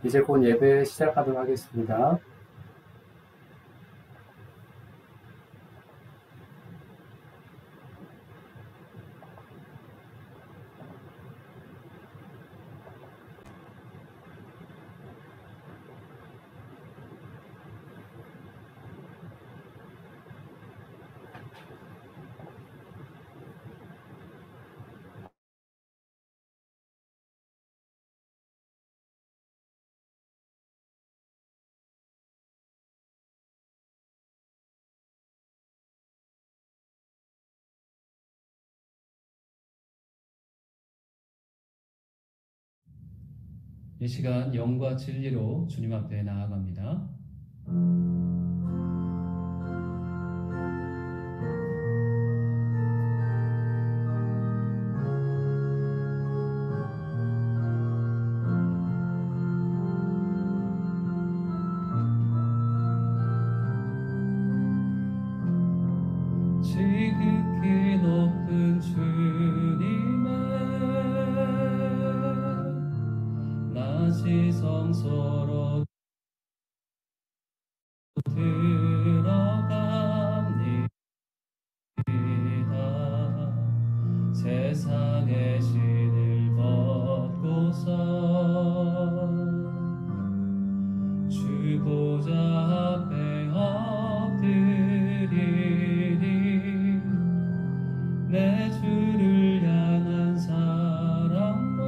이제 곧 예배 시작하도록 하겠습니다. 이 시간 영과 진리로 주님 앞에 나아갑니다. 지극히 높은 주님의 낮이 성소로 들어갑니다. 세상의 신을 벗고서 주 보좌 앞에 엎드리리. 내 주를 향한 사랑과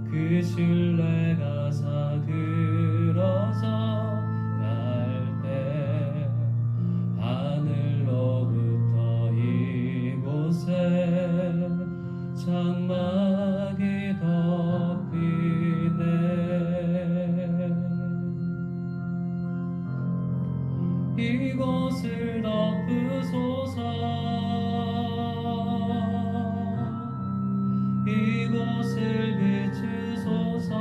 그 신뢰가 사그러져 갈 때 하늘로부터 이곳에 장막이 덮이네. 이곳을 덮으소서. 이곳을 비추소서.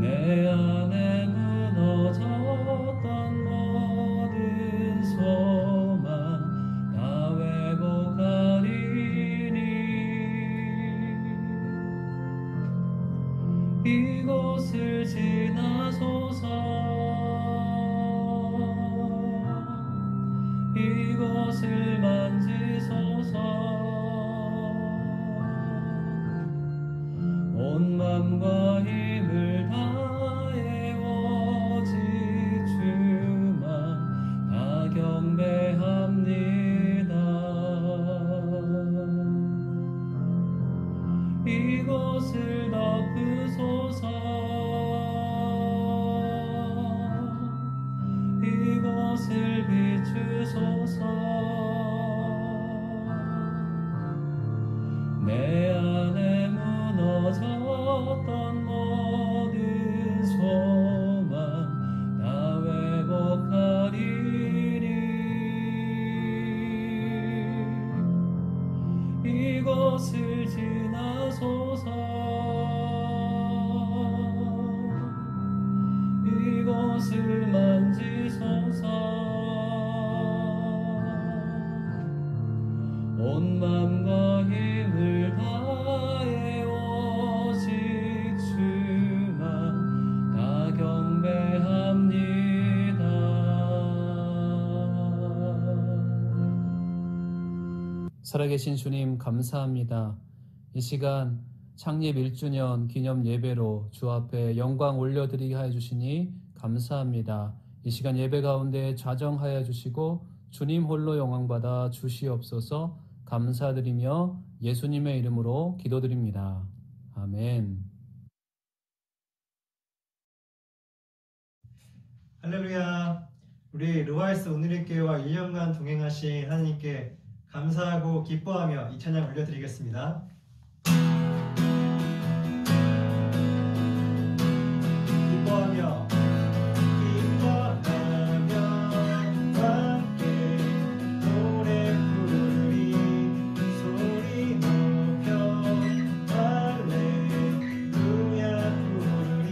내 안에 무너졌던 모든 소망 다 회복하리니. 이곳을 지나소서. 이곳을 만지소서. 온 맘과 힘을 다해 오직 주만 다 경배합니다. 이곳을 덮으소서. 이곳을 비추소서. 내 안에 무너졌던 모든 소망 다 회복하리니. 이곳을 지나소서. 이곳을 만지소서. 온 맘과 힘을 다해 오직 주만 다 경배합니다. 살아계신 주님 감사합니다. 이 시간 창립 1주년 기념 예배로 주 앞에 영광 올려드리게 하여 주시니 감사합니다. 이 시간 예배 가운데 좌정하여 주시고 주님 홀로 영광받아 주시옵소서. 감사드리며 예수님의 이름으로 기도드립니다. 아멘. 할렐루야. 우리 르와이스 오늘의 교회와 1년간 동행하신 하나님께 감사하고 기뻐하며 이 찬양 올려드리겠습니다. 기뻐하며 함께 노래 부르리. 소리 높여 할렐루야 부르리.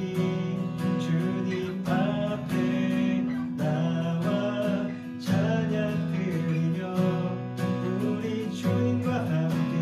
주님 앞에 나와 찬양 드리며 우리 주님과 함께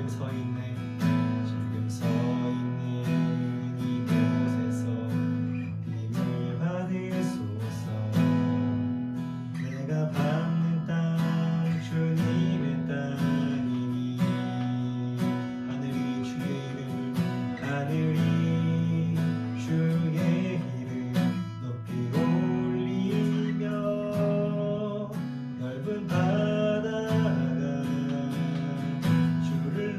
지금 서 있는 이곳에서 힘을 받으소서. 내가 밟는 땅 주님의 땅이니 하늘이 주의 이름 높이 올리며 넓은 바다가 주를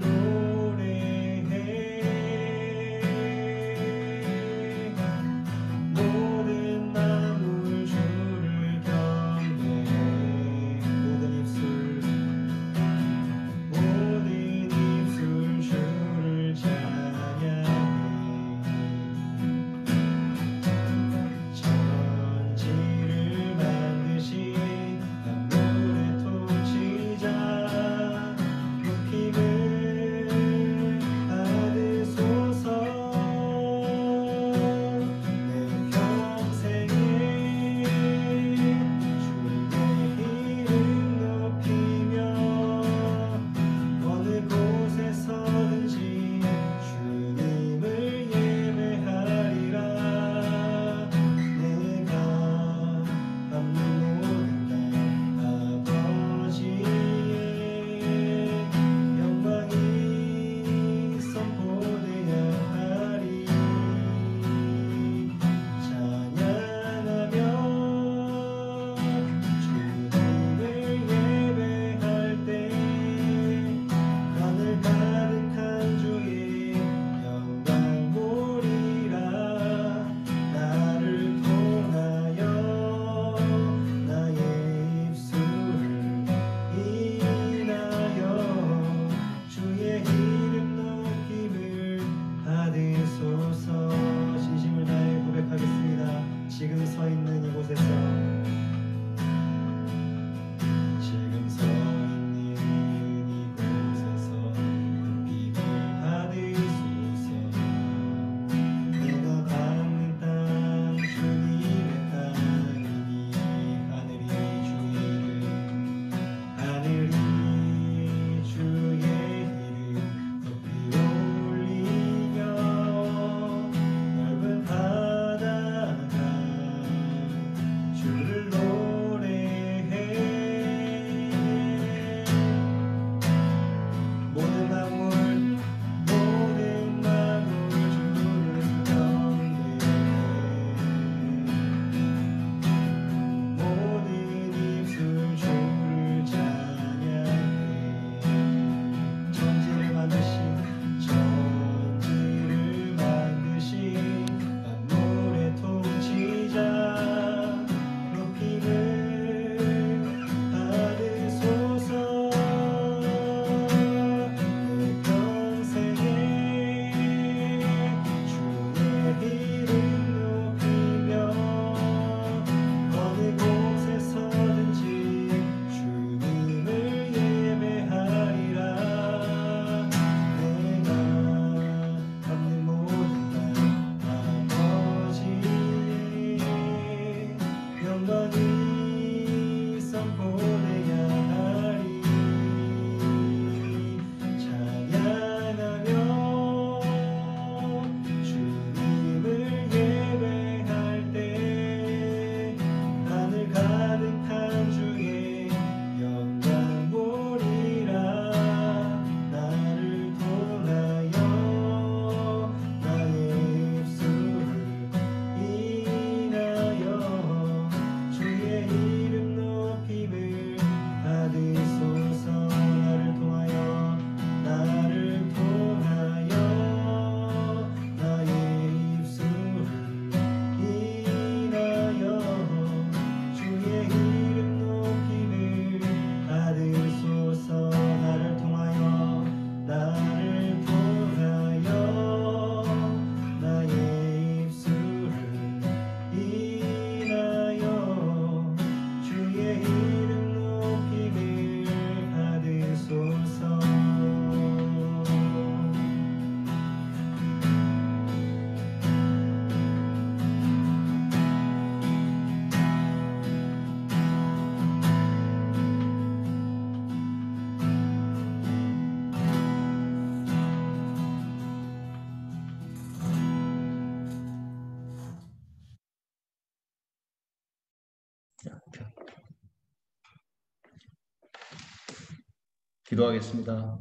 기도하겠습니다.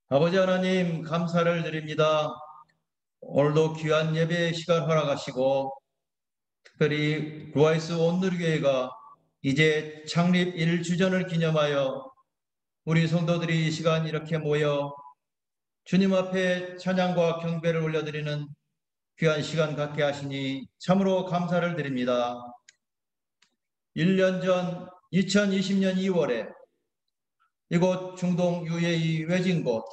아버지 하나님, 감사를 드립니다. 오늘도 귀한 예배 시간 허락하시고 특별히 루아이스 온누리교회가 이제 창립 1주년을 기념하여 우리 성도들이 이 시간 이렇게 모여 주님 앞에 찬양과 경배를 올려드리는 귀한 시간 갖게 하시니 참으로 감사를 드립니다. 1년 전 2020년 2월에 이곳 중동 UAE 외진 곳,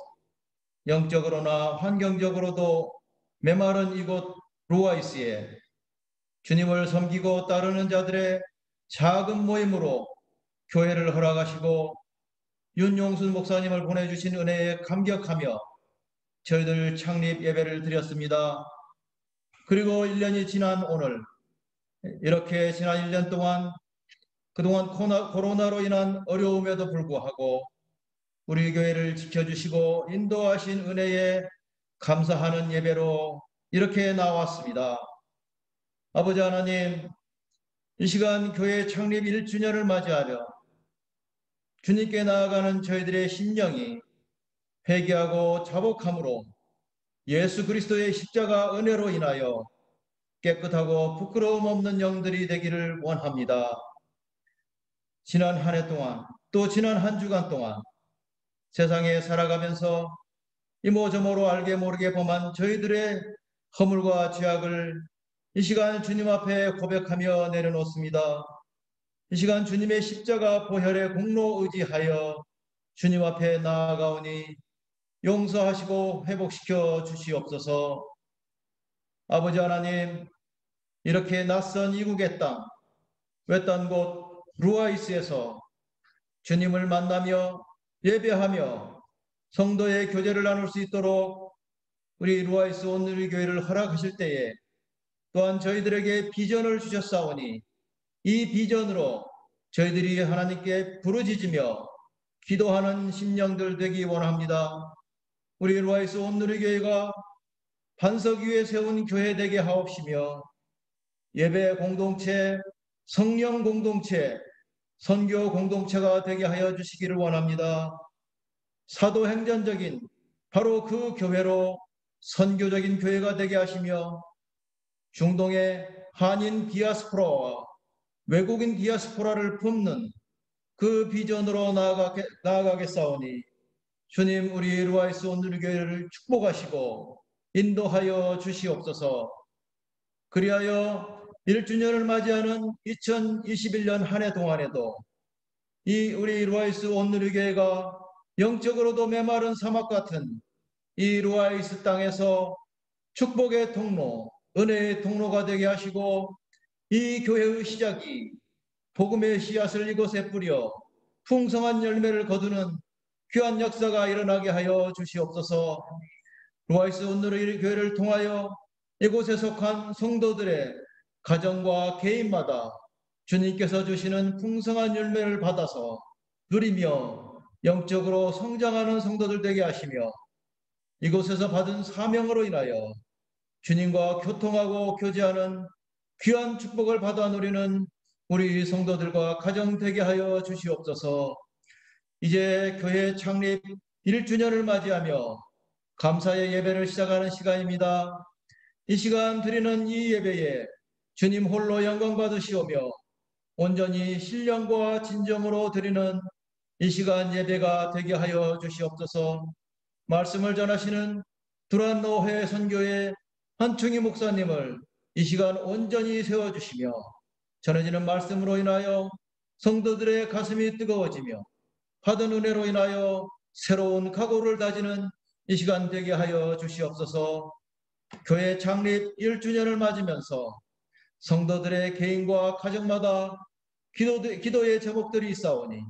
영적으로나 환경적으로도 메마른 이곳 루아이스에 주님을 섬기고 따르는 자들의 작은 모임으로 교회를 허락하시고 윤용순 목사님을 보내주신 은혜에 감격하며 저희들 창립 예배를 드렸습니다. 그리고 1년이 지난 오늘 이렇게 지난 1년 동안 그동안 코로나로 인한 어려움에도 불구하고 우리 교회를 지켜주시고 인도하신 은혜에 감사하는 예배로 이렇게 나왔습니다. 아버지 하나님, 이 시간 교회 창립 1주년을 맞이하며 주님께 나아가는 저희들의 심령이 회개하고 자복함으로 예수 그리스도의 십자가 은혜로 인하여 깨끗하고 부끄러움 없는 영들이 되기를 원합니다. 지난 한 해 동안 또 지난 한 주간 동안 세상에 살아가면서 이모저모로 알게 모르게 범한 저희들의 허물과 죄악을 이 시간 주님 앞에 고백하며 내려놓습니다. 이 시간 주님의 십자가 보혈의 공로 의지하여 주님 앞에 나아가오니 용서하시고 회복시켜 주시옵소서. 아버지 하나님, 이렇게 낯선 이국의 땅, 외딴 곳 루아이스에서 주님을 만나며 예배하며 성도의 교제를 나눌 수 있도록 우리 루아이스 온누리교회를 허락하실 때에 또한 저희들에게 비전을 주셨사오니 이 비전으로 저희들이 하나님께 부르짖으며 기도하는 심령들 되기 원합니다. 우리 루아이스 온누리교회가 반석 위에 세운 교회 되게 하옵시며 예배 공동체, 성령 공동체, 선교 공동체가 되게 하여 주시기를 원합니다. 사도행전적인 바로 그 교회로 선교적인 교회가 되게 하시며 중동의 한인 디아스포라와 외국인 디아스포라를 품는 그 비전으로 나아가겠사오니 주님, 우리 루아이스 온누리교회를 축복하시고 인도하여 주시옵소서. 그리하여 1주년을 맞이하는 2021년 한 해 동안에도 이 우리 루아이스 온누리교회가 영적으로도 메마른 사막 같은 이 루아이스 땅에서 축복의 통로, 은혜의 통로가 되게 하시고 이 교회의 시작이 복음의 씨앗을 이곳에 뿌려 풍성한 열매를 거두는 귀한 역사가 일어나게 하여 주시옵소서. 루아이스 온누리교회를 통하여 이곳에 속한 성도들의 가정과 개인마다 주님께서 주시는 풍성한 열매를 받아서 누리며 영적으로 성장하는 성도들 되게 하시며 이곳에서 받은 사명으로 인하여 주님과 교통하고 교제하는 귀한 축복을 받아 누리는 우리 성도들과 가정 되게 하여 주시옵소서. 이제 교회 창립 1주년을 맞이하며 감사의 예배를 시작하는 시간입니다. 이 시간 드리는 이 예배에 주님 홀로 영광 받으시오며 온전히 신령과 진정으로 드리는 이 시간 예배가 되게 하여 주시옵소서. 말씀을 전하시는 두란노회 선교의 한충희 목사님을 이 시간 온전히 세워주시며 전해지는 말씀으로 인하여 성도들의 가슴이 뜨거워지며 받은 은혜로 인하여 새로운 각오를 다지는 이 시간 되게 하여 주시옵소서. 교회 창립 1주년을 맞으면서 성도들의 개인과 가정마다 기도의 제목들이 있사오니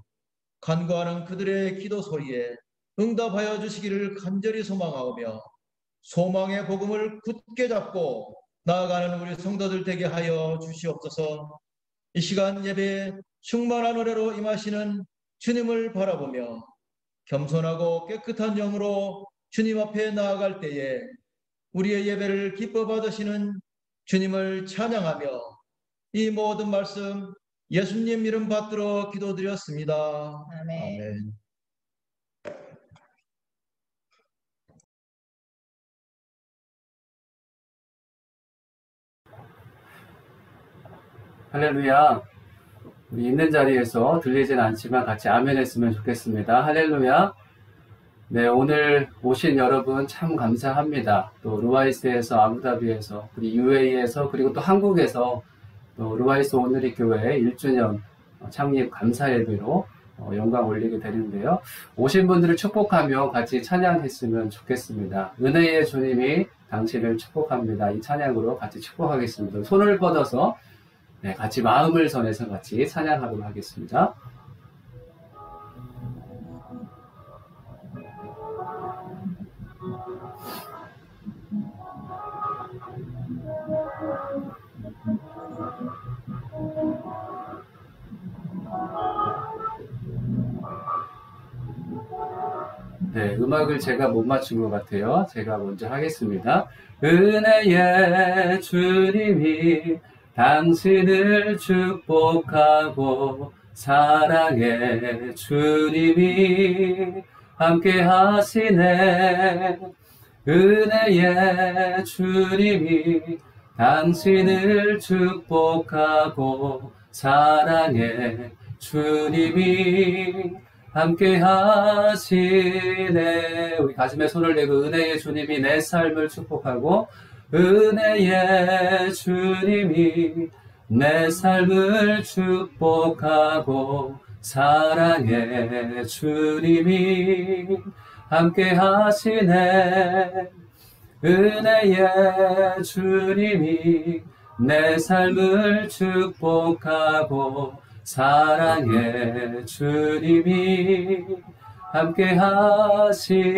간구하는 그들의 기도 소리에 응답하여 주시기를 간절히 소망하오며 소망의 복음을 굳게 잡고 나아가는 우리 성도들 되게 하여 주시옵소서. 이 시간 예배에 충만한 은혜로 임하시는 주님을 바라보며 겸손하고 깨끗한 영으로 주님 앞에 나아갈 때에 우리의 예배를 기뻐 받으시는 주님을 찬양하며 이 모든 말씀 예수님 이름 받들어 기도드렸습니다. 아멘. 아멘. 할렐루야. 우리 있는 자리에서 들리진 않지만 같이 아멘 했으면 좋겠습니다. 할렐루야. 네, 오늘 오신 여러분 참 감사합니다. 또 루아이스에서, 아부다비에서, 그리고 UAE에서, 그리고 또 한국에서 또 루아이스 오늘의 교회 1주년 창립 감사 예배로 영광 올리게 되는데요. 오신 분들을 축복하며 같이 찬양했으면 좋겠습니다. 은혜의 주님이 당신을 축복합니다. 이 찬양으로 같이 축복하겠습니다. 손을 뻗어서 네, 같이 마음을 전해서 같이 찬양하도록 하겠습니다. 네, 음악을 제가 못 맞춘 것 같아요. 제가 먼저 하겠습니다. 은혜의 주님이 당신을 축복하고 사랑의 주님이 함께 하시네. 은혜의 주님이 당신을 축복하고 사랑의 주님이 함께 하시네. 우리 가슴에 손을 대고 은혜의 주님이 내 삶을 축복하고 은혜의 주님이 내 삶을 축복하고 사랑의 주님이 함께 하시네. 은혜의 주님이 내 삶을 축복하고 사랑의 주님이 함께 하시네.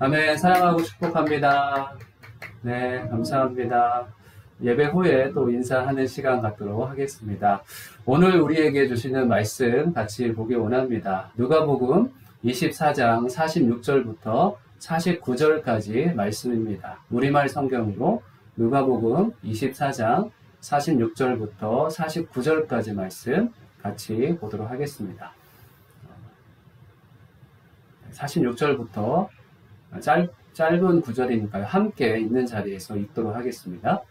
아멘. 사랑하고 축복합니다. 네, 감사합니다. 예배 후에 또 인사하는 시간 갖도록 하겠습니다. 오늘 우리에게 주시는 말씀 같이 보기 원합니다. 누가복음 24장 46절부터 49절까지 말씀입니다. 우리말 성경으로 누가복음 24장 46절부터 49절까지 말씀 같이 보도록 하겠습니다. 46절부터 짧은 구절이니까요. 함께 있는 자리에서 읽도록 하겠습니다.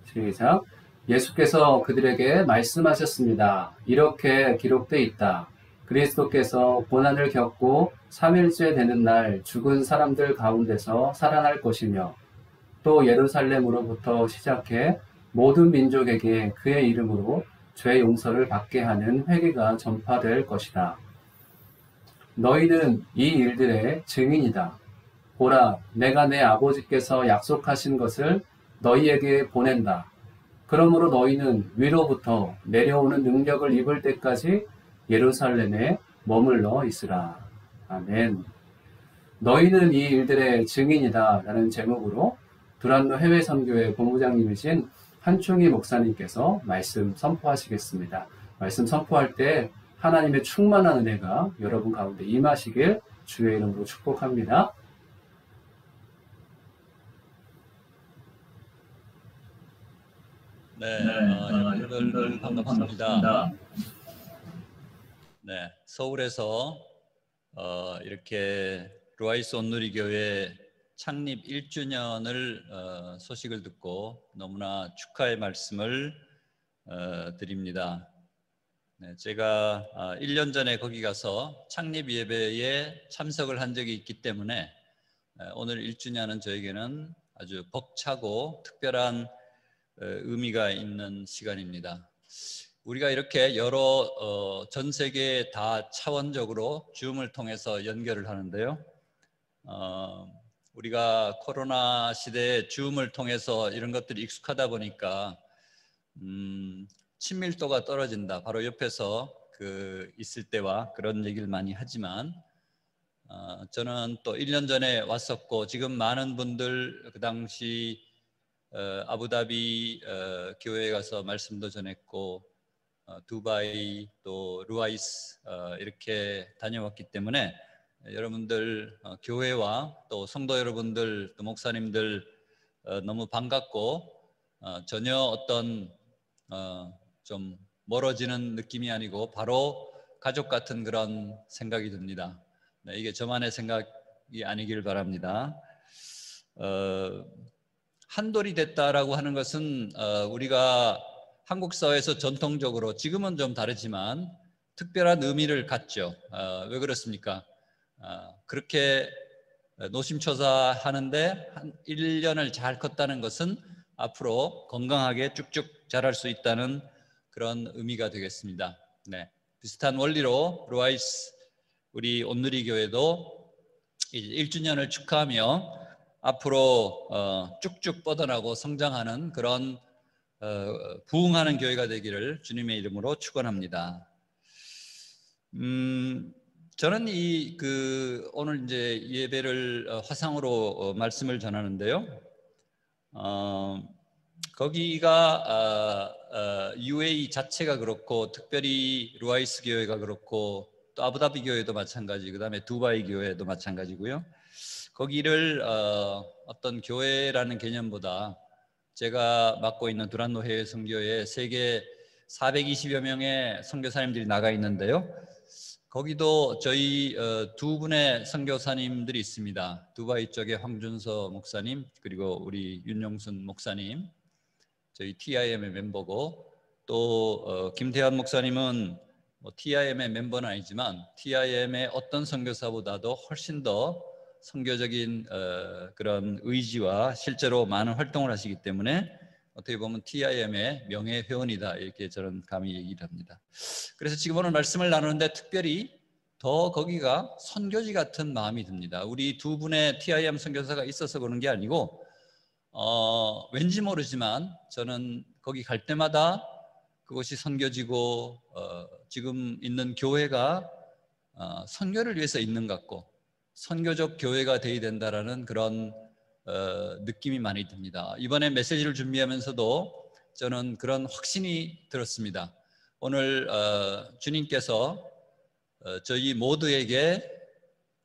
시작. 예수께서 그들에게 말씀하셨습니다. 이렇게 기록되어 있다. 그리스도께서 고난을 겪고 3일째 되는 날 죽은 사람들 가운데서 살아날 것이며 또 예루살렘으로부터 시작해 모든 민족에게 그의 이름으로 죄 용서를 받게 하는 회개가 전파될 것이다. 너희는 이 일들의 증인이다. 보라, 내가 내 아버지께서 약속하신 것을 너희에게 보낸다. 그러므로 너희는 위로부터 내려오는 능력을 입을 때까지 예루살렘에 머물러 있으라. 아멘. 너희는 이 일들의 증인이다 라는 제목으로 두란노 해외 선교회 본부장님이신 한충희 목사님께서 말씀 선포하시겠습니다. 말씀 선포할 때 하나님의 충만한 은혜가 여러분 가운데 임하시길 주의 이름으로 축복합니다. 네, 여러분들 반갑습니다. 네, 서울에서 이렇게 루아이스 온누리교회 창립 1주년을 소식을 듣고 너무나 축하의 말씀을 드립니다. 네, 제가 1년 전에 거기 가서 창립 예배에 참석을 한 적이 있기 때문에 오늘 1주년은 저에게는 아주 벅차고 특별한 의미가 있는 시간입니다. 우리가 이렇게 여러 전 세계 다 차원적으로 줌을 통해서 연결을 하는데요. 우리가 코로나 시대에 줌을 통해서 이런 것들이 익숙하다 보니까 친밀도가 떨어진다. 바로 옆에서 있을 때와 그런 얘기를 많이 하지만 저는 또 1년 전에 왔었고 지금 많은 분들 그 당시 아부다비 교회에 가서 말씀도 전했고 두바이 또 루아이스 이렇게 다녀왔기 때문에 여러분들 교회와 또 성도 여러분들 또 목사님들 너무 반갑고 전혀 어떤 좀 멀어지는 느낌이 아니고 바로 가족 같은 그런 생각이 듭니다. 네, 이게 저만의 생각이 아니길 바랍니다. 한돌이 됐다라고 하는 것은 우리가 한국 사회에서 전통적으로 지금은 좀 다르지만 특별한 의미를 갖죠. 왜 그렇습니까? 그렇게 노심초사하는데 한 1년을 잘 컸다는 것은 앞으로 건강하게 쭉쭉 자랄 수 있다는 그런 의미가 되겠습니다. 네, 비슷한 원리로 루아이스 우리 온누리 교회도 1주년을 축하하며 앞으로 쭉쭉 뻗어나고 성장하는 그런 부흥하는 교회가 되기를 주님의 이름으로 축원합니다. 저는 오늘 이제 예배를 화상으로 말씀을 전하는데요. 거기가 UAE 자체가 그렇고 특별히 루아이스 교회가 그렇고 또 아부다비 교회도 마찬가지, 그 다음에 두바이 교회도 마찬가지고요. 거기를 어떤 교회라는 개념보다 제가 맡고 있는 두란노 해외 선교회 세계 420여 명의 선교사님들이 나가 있는데요. 거기도 저희 두 분의 선교사님들이 있습니다. 두바이 쪽에 황준서 목사님, 그리고 우리 윤용순 목사님, 저희 TIM의 멤버고, 또 김태환 목사님은 TIM의 멤버는 아니지만 TIM의 어떤 선교사보다도 훨씬 더 선교적인 그런 의지와 실제로 많은 활동을 하시기 때문에 어떻게 보면 TIM의 명예 회원이다, 이렇게 저는 감히 얘기를 합니다. 그래서 지금 오늘 말씀을 나누는데 특별히 더 거기가 선교지 같은 마음이 듭니다. 우리 두 분의 TIM 선교사가 있어서 그런 게 아니고 왠지 모르지만 저는 거기 갈 때마다 그것이 선교지고 지금 있는 교회가 선교를 위해서 있는 것 같고 선교적 교회가 되어야 된다라는 그런 느낌이 많이 듭니다. 이번에 메시지를 준비하면서도 저는 그런 확신이 들었습니다. 오늘 주님께서 저희 모두에게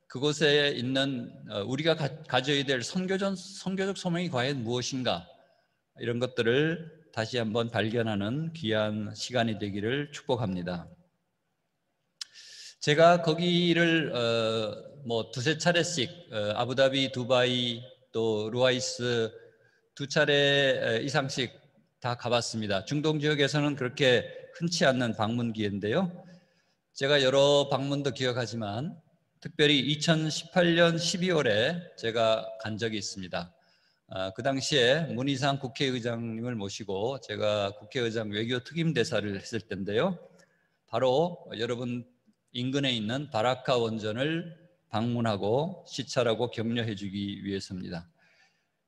그곳에 있는 우리가 가져야 될 선교적 소명이 과연 무엇인가, 이런 것들을 다시 한번 발견하는 귀한 시간이 되기를 축복합니다. 제가 거기를 두세 차례씩 아부다비, 두바이, 또 루아이스 두 차례 이상씩 다 가봤습니다. 중동 지역에서는 그렇게 흔치 않는 방문 기회인데요. 제가 여러 방문도 기억하지만 특별히 2018년 12월에 제가 간 적이 있습니다. 그 당시에 문희상 국회의장님을 모시고 제가 국회의장 외교 특임 대사를 했을 때인데요. 바로 여러분 인근에 있는 바라카 원전을 방문하고 시찰하고 격려해 주기 위해서입니다.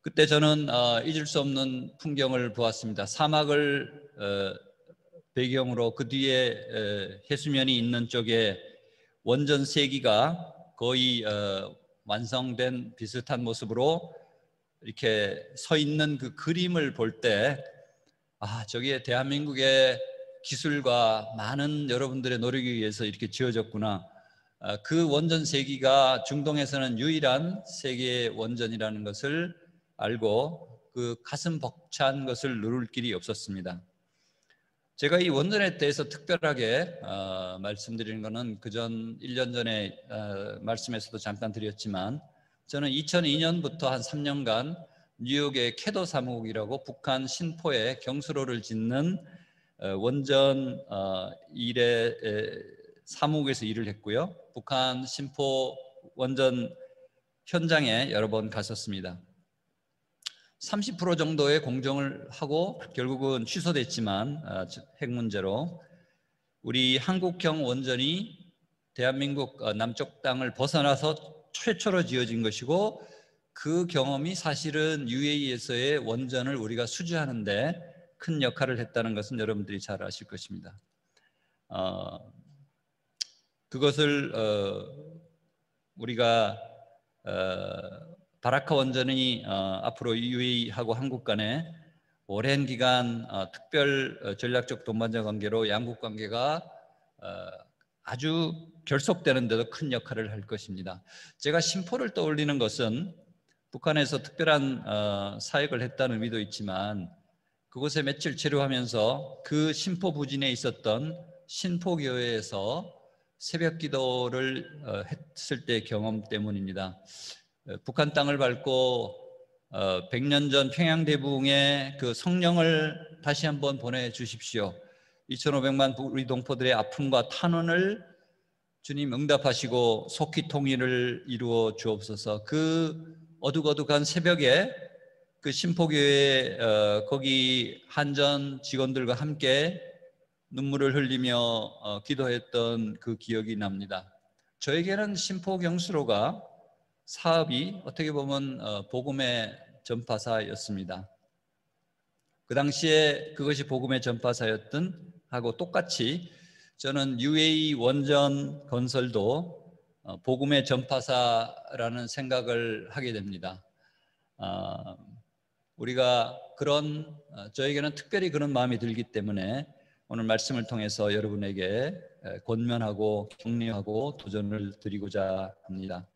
그때 저는 잊을 수 없는 풍경을 보았습니다. 사막을 배경으로 그 뒤에 해수면이 있는 쪽에 원전 3기가 거의 완성된 비슷한 모습으로 이렇게 서 있는 그 그림을 볼 때 저게 대한민국의 기술과 많은 여러분들의 노력에 의해서 이렇게 지어졌구나. 그 원전 3기가 중동에서는 유일한 세계 원전이라는 것을 알고 그 가슴 벅찬 것을 누를 길이 없었습니다. 제가 이 원전에 대해서 특별하게 말씀드리는 것은 그전 1년 전에 말씀에서도 잠깐 드렸지만 저는 2002년부터 한 3년간 뉴욕의 캐도 사무국이라고 북한 신포에 경수로를 짓는 원전 일의 사무국에서 일을 했고요. 북한 신포 원전 현장에 여러 번 갔었습니다. 30% 정도의 공정을 하고 결국은 취소됐지만 핵 문제로 우리 한국형 원전이 대한민국 남쪽 땅을 벗어나서 최초로 지어진 것이고 그 경험이 사실은 UAE에서의 원전을 우리가 수주하는데 큰 역할을 했다는 것은 여러분들이 잘 아실 것입니다. 그것을 우리가 바라카 원전이 앞으로 UAE하고 한국 간에 오랜 기간 특별 전략적 동반자 관계로 양국 관계가 아주 결속되는 데도 큰 역할을 할 것입니다. 제가 신포를 떠올리는 것은 북한에서 특별한 사역을 했다는 의미도 있지만 그곳에 며칠 체류하면서 그 신포부진에 있었던 신포교회에서 새벽 기도를 했을 때 경험 때문입니다. 북한 땅을 밟고 100년 전 평양대붕의 그 성령을 다시 한번 보내주십시오. 2,500만 우리 동포들의 아픔과 탄원을 주님 응답하시고 속히 통일을 이루어 주옵소서. 그 어둑어둑한 새벽에 그 신포교회 거기 한전 직원들과 함께 눈물을 흘리며 기도했던 그 기억이 납니다. 저에게는 신포경수로가 사업이 어떻게 보면 복음의 전파사였습니다. 그 당시에 그것이 복음의 전파사였던 하고 똑같이 저는 UAE 원전 건설도 복음의 전파사라는 생각을 하게 됩니다. 우리가 저에게는 특별히 그런 마음이 들기 때문에 오늘 말씀을 통해서 여러분에게 권면하고 격려하고 도전을 드리고자 합니다.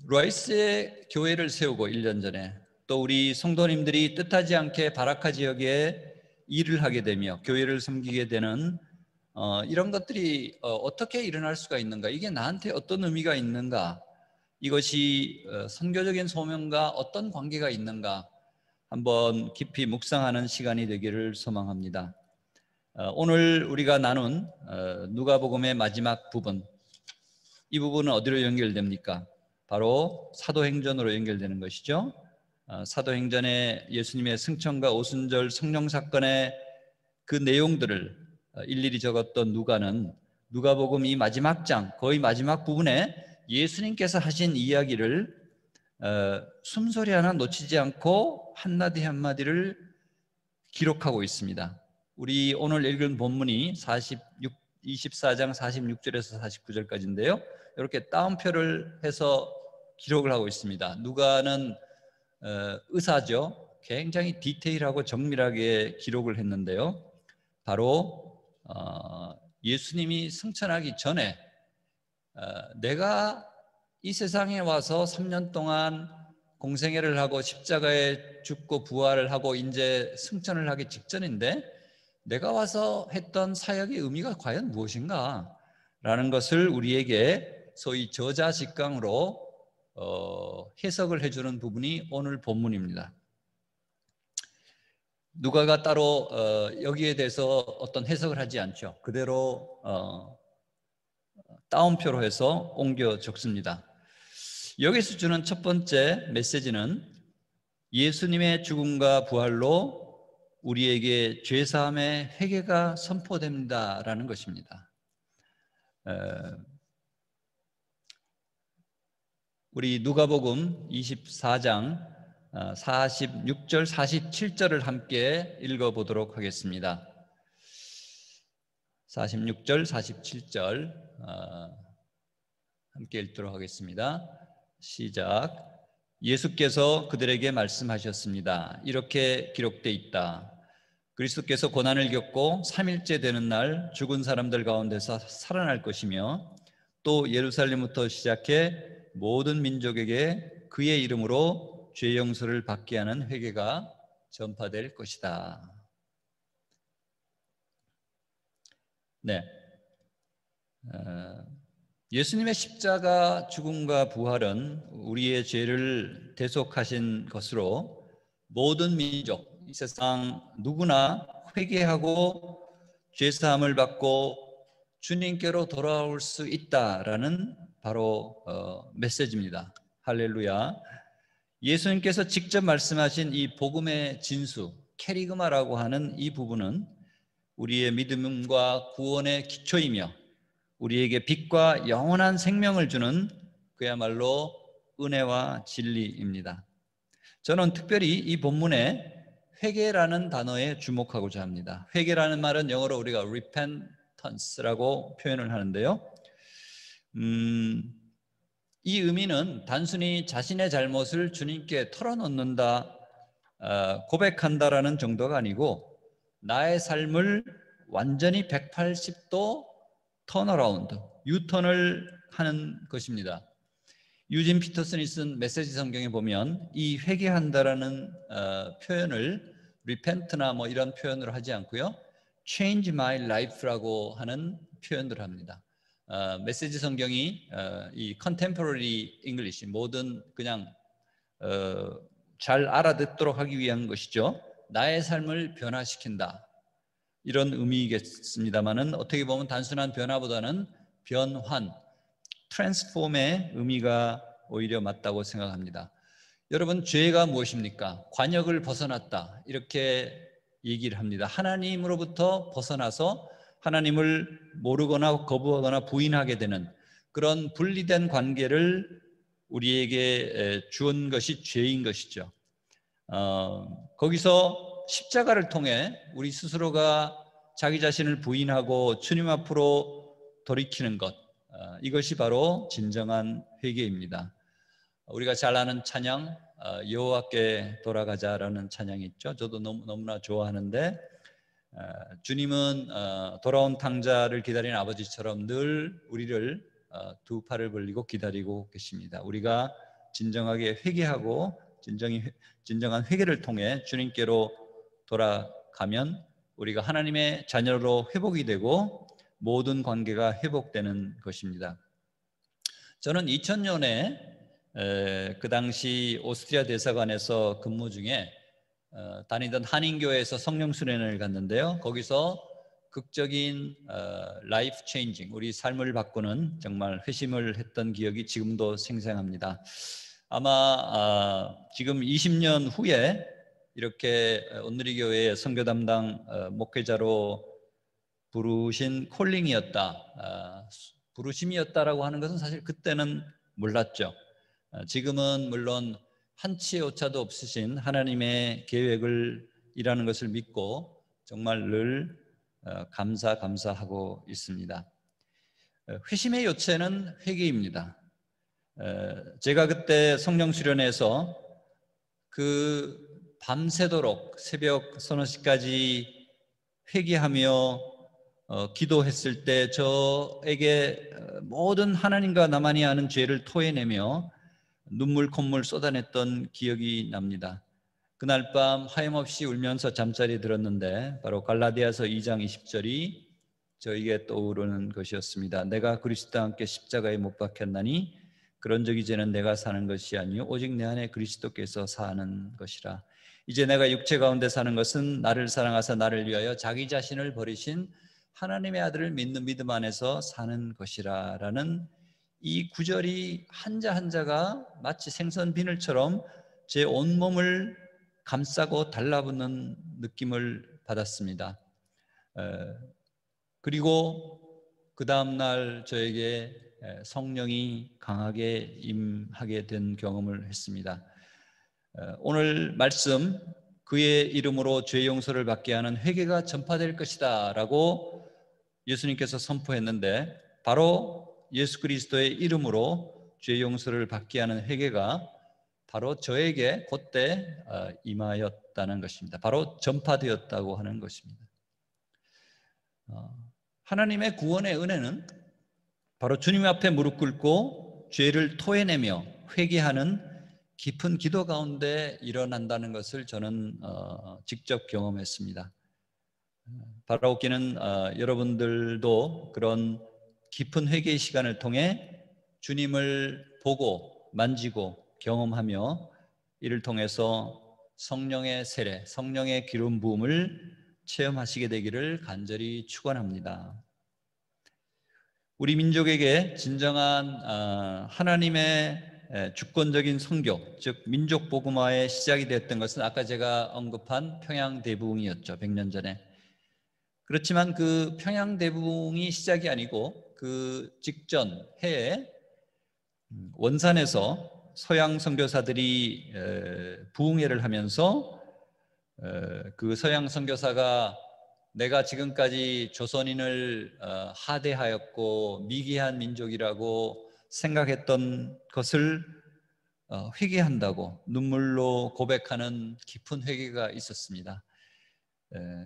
루아이스의 교회를 세우고 1년 전에 또 우리 성도님들이 뜻하지 않게 바라카 지역에 일을 하게 되며 교회를 섬기게 되는 이런 것들이 어떻게 일어날 수가 있는가, 이게 나한테 어떤 의미가 있는가, 이것이 선교적인 소명과 어떤 관계가 있는가 한번 깊이 묵상하는 시간이 되기를 소망합니다. 오늘 우리가 나눈 누가복음의 마지막 부분, 이 부분은 어디로 연결됩니까? 바로 사도행전으로 연결되는 것이죠. 사도행전의 예수님의 승천과 오순절 성령 사건의 그 내용들을 일일이 적었던 누가복음 이 마지막 장, 거의 마지막 부분에 예수님께서 하신 이야기를 숨소리 하나 놓치지 않고 한마디 한마디를 기록하고 있습니다. 우리 오늘 읽은 본문이 24장 46절에서 49절까지인데요. 이렇게 따옴표를 해서 기록을 하고 있습니다. 누가는 의사죠. 굉장히 디테일하고 정밀하게 기록을 했는데요. 바로 예수님이 승천하기 전에 내가 이 세상에 와서 3년 동안 공생애를 하고 십자가에 죽고 부활을 하고 이제 승천을 하기 직전인데 내가 와서 했던 사역의 의미가 과연 무엇인가 라는 것을 우리에게 소위 저자직강으로 해석을 해주는 부분이 오늘 본문입니다. 누가가 따로 여기에 대해서 어떤 해석을 하지 않죠. 그대로 따옴표로 해서 옮겨 적습니다. 여기서 주는 첫 번째 메시지는 예수님의 죽음과 부활로 우리에게 죄사함의 회개가 선포됩니다라는 것입니다. 우리 누가복음 24장 46절 47절을 함께 읽어보도록 하겠습니다. 46절 47절 함께 읽도록 하겠습니다. 시작. 예수께서 그들에게 말씀하셨습니다. 이렇게 기록되어 있다. 그리스도께서 고난을 겪고 3일째 되는 날 죽은 사람들 가운데서 살아날 것이며 또 예루살렘부터 시작해 모든 민족에게 그의 이름으로 죄 용서를 받게 하는 회개가 전파될 것이다. 네, 예수님의 십자가 죽음과 부활은 우리의 죄를 대속하신 것으로 모든 민족, 이 세상 누구나 회개하고 죄사함을 받고 주님께로 돌아올 수 있다라는 바로 메시지입니다. 할렐루야. 예수님께서 직접 말씀하신 이 복음의 진수, 캐리그마라고 하는 이 부분은 우리의 믿음과 구원의 기초이며 우리에게 빛과 영원한 생명을 주는 그야말로 은혜와 진리입니다. 저는 특별히 이 본문에 회개라는 단어에 주목하고자 합니다. 회개라는 말은 영어로 우리가 repentance라고 표현을 하는데요. 이 의미는 단순히 자신의 잘못을 주님께 털어놓는다, 고백한다라는 정도가 아니고 나의 삶을 완전히 180도 턴어라운드, 유턴을 하는 것입니다. 유진 피터슨이 쓴 메시지 성경에 보면 이 회개한다라는 표현을 repent나 뭐 이런 표현으로 하지 않고요, change my life라고 하는 표현을 합니다. 메시지 성경이 이 contemporary English, 모든 그냥 잘 알아듣도록 하기 위한 것이죠. 나의 삶을 변화시킨다, 이런 의미겠습니다만은, 어떻게 보면 단순한 변화보다는 변환, 트랜스폼의 의미가 오히려 맞다고 생각합니다. 여러분, 죄가 무엇입니까? 관역을 벗어났다, 이렇게 얘기를 합니다. 하나님으로부터 벗어나서 하나님을 모르거나 거부하거나 부인하게 되는 그런 분리된 관계를 우리에게 주은 것이 죄인 것이죠. 거기서 십자가를 통해 우리 스스로가 자기 자신을 부인하고 주님 앞으로 돌이키는 것, 이것이 바로 진정한 회개입니다. 우리가 잘 아는 찬양, 여호와께 돌아가자라는 찬양이 있죠. 저도 너무나 좋아하는데, 주님은 돌아온 탕자를 기다리는 아버지처럼 늘 우리를 두 팔을 벌리고 기다리고 계십니다. 우리가 진정하게 회개하고 진정한 회개를 통해 주님께로 돌아가면 우리가 하나님의 자녀로 회복이 되고 모든 관계가 회복되는 것입니다. 저는 2000년에 그 당시 오스트리아 대사관에서 근무 중에 다니던 한인교회에서 성령 수련회를 갔는데요. 거기서 극적인 라이프 체인징, 우리 삶을 바꾸는 정말 회심을 했던 기억이 지금도 생생합니다. 아마 지금 20년 후에 이렇게 온누리 교회의 선교 담당 목회자로 부르신 콜링이었다, 부르심이었다라고 하는 것은 사실 그때는 몰랐죠. 지금은 물론 한치의 오차도 없으신 하나님의 계획을 일하는 것을 믿고 정말 늘 감사하고 있습니다. 회심의 요체는 회개입니다. 제가 그때 성령 수련회에서 그 밤새도록 새벽 서너 시까지 회개하며 기도했을 때 저에게 모든 하나님과 나만이 아는 죄를 토해내며 눈물 콧물 쏟아냈던 기억이 납니다. 그날 밤 하염없이 울면서 잠자리에 들었는데 바로 갈라디아서 2장 20절이 저에게 떠오르는 것이었습니다. 내가 그리스도와 함께 십자가에 못 박혔나니 그런즉 이제는 내가 사는 것이 아니요 오직 내 안에 그리스도께서 사는 것이라. 이제 내가 육체 가운데 사는 것은 나를 사랑하사 나를 위하여 자기 자신을 버리신 하나님의 아들을 믿는 믿음 안에서 사는 것이라 라는 이 구절이 한자 한자가 마치 생선 비늘처럼 제 온몸을 감싸고 달라붙는 느낌을 받았습니다. 그리고 그 다음날 저에게 성령이 강하게 임하게 된 경험을 했습니다. 오늘 말씀, 그의 이름으로 죄 용서를 받게 하는 회개가 전파될 것이다 라고 예수님께서 선포했는데, 바로 예수 그리스도의 이름으로 죄 용서를 받게 하는 회개가 바로 저에게 그때 임하였다는 것입니다. 바로 전파되었다고 하는 것입니다. 하나님의 구원의 은혜는 바로 주님 앞에 무릎 꿇고 죄를 토해내며 회개하는 깊은 기도 가운데 일어난다는 것을 저는 직접 경험했습니다. 바라옵기는 여러분들도 그런 깊은 회개의 시간을 통해 주님을 보고 만지고 경험하며 이를 통해서 성령의 세례, 성령의 기름 부음을 체험하시게 되기를 간절히 축원합니다. 우리 민족에게 진정한 하나님의 주권적인 선교, 즉 민족 복음화의 시작이 됐던 것은 아까 제가 언급한 평양대부흥이었죠. 100년 전에. 그렇지만 그 평양대부흥이 시작이 아니고 그 직전 해에 원산에서 서양 선교사들이 부흥회를 하면서 그 서양 선교사가 내가 지금까지 조선인을 하대하였고 미개한 민족이라고 생각했던 것을 회개한다고 눈물로 고백하는 깊은 회개가 있었습니다.